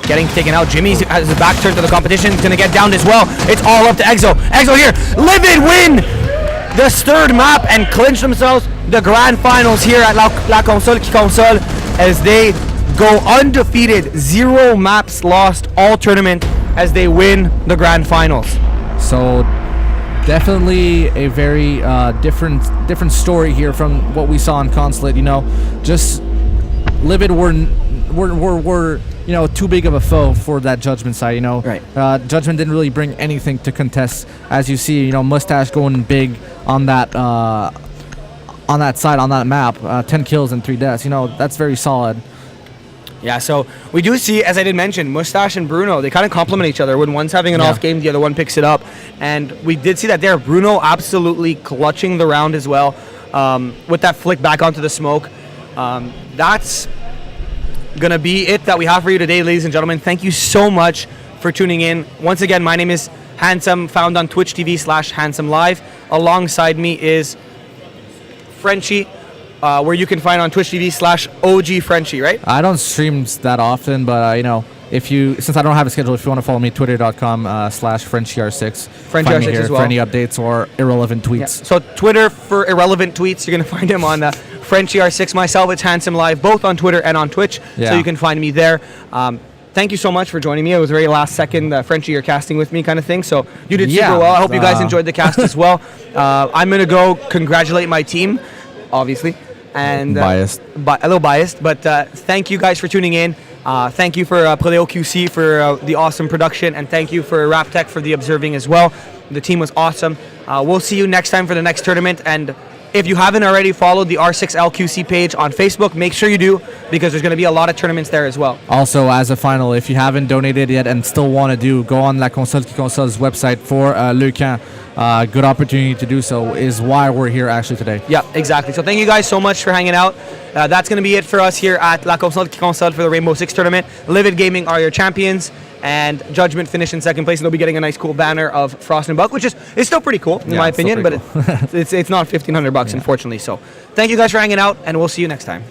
Speaker 3: getting taken out. Jimmy has his back turned to the competition. He's going to get downed as well. It's all up to Exo. Exo here. Livid win the third map and clinch themselves the grand finals here at La Console qui Console as they go undefeated. 0 maps lost all tournament as they win the grand finals.
Speaker 2: So definitely a very different story here from what we saw in Consulate. Just Livid were too big of a foe for that Judgment side.
Speaker 3: Right.
Speaker 2: Judgment didn't really bring anything to contest, as you see. Mustache going big on that side, on that map. 10 kills and 3 deaths. That's very solid.
Speaker 3: Yeah, so we do see, as I did mention, Mustache and Bruno, they kind of complement each other. When one's having an off game, the other one picks it up. And we did see that there. Bruno absolutely clutching the round as well with that flick back onto the smoke. That's going to be it that we have for you today, ladies and gentlemen. Thank you so much for tuning in. Once again, my name is Handsome, found on Twitch TV/Handsome Live. Alongside me is Frenchie, where you can find on Twitch TV/OG Frenchie, right?
Speaker 2: I don't stream that often, but since I don't have a schedule, if you want to follow me, twitter.com/FrenchieR6.
Speaker 1: Frenchie
Speaker 2: Find me
Speaker 1: R6
Speaker 2: here
Speaker 1: as well.
Speaker 2: for any updates or irrelevant tweets.
Speaker 1: So Twitter for irrelevant tweets, you're gonna find him on Frenchie R6. Myself, it's Handsome Live, both on Twitter and on Twitch.
Speaker 2: Yeah.
Speaker 1: So you can find me there. Thank you so much for joining me. It was very last second, Frenchie, you're casting with me kind of thing. So you did super well. I hope you guys enjoyed the cast as well. I'm gonna go congratulate my team, obviously, and
Speaker 2: Biased.
Speaker 1: A little biased, but thank you guys for tuning in. Thank you for R6L-QC for the awesome production, and thank you for RapTech for the observing as well. The team was awesome. We'll see you next time for the next tournament, and if you haven't already followed the R6L-QC page on Facebook, make sure you do, because there's going to be a lot of tournaments there as well.
Speaker 2: Also, as a final, if you haven't donated yet and still want to go on La Console qui Console's website for Le Camp. Good opportunity to do so is why we're here actually today.
Speaker 1: Yeah, exactly. So thank you guys so much for hanging out. That's going to be it for us here at La Console qui Console for the Rainbow Six tournament. Livid Gaming are your champions, and Judgment finished in second place, and they'll be getting a nice cool banner of Frost and Buck, which is still pretty cool in my opinion, but
Speaker 2: cool.
Speaker 1: it's not $1,500 unfortunately. So thank you guys for hanging out, and we'll see you next time.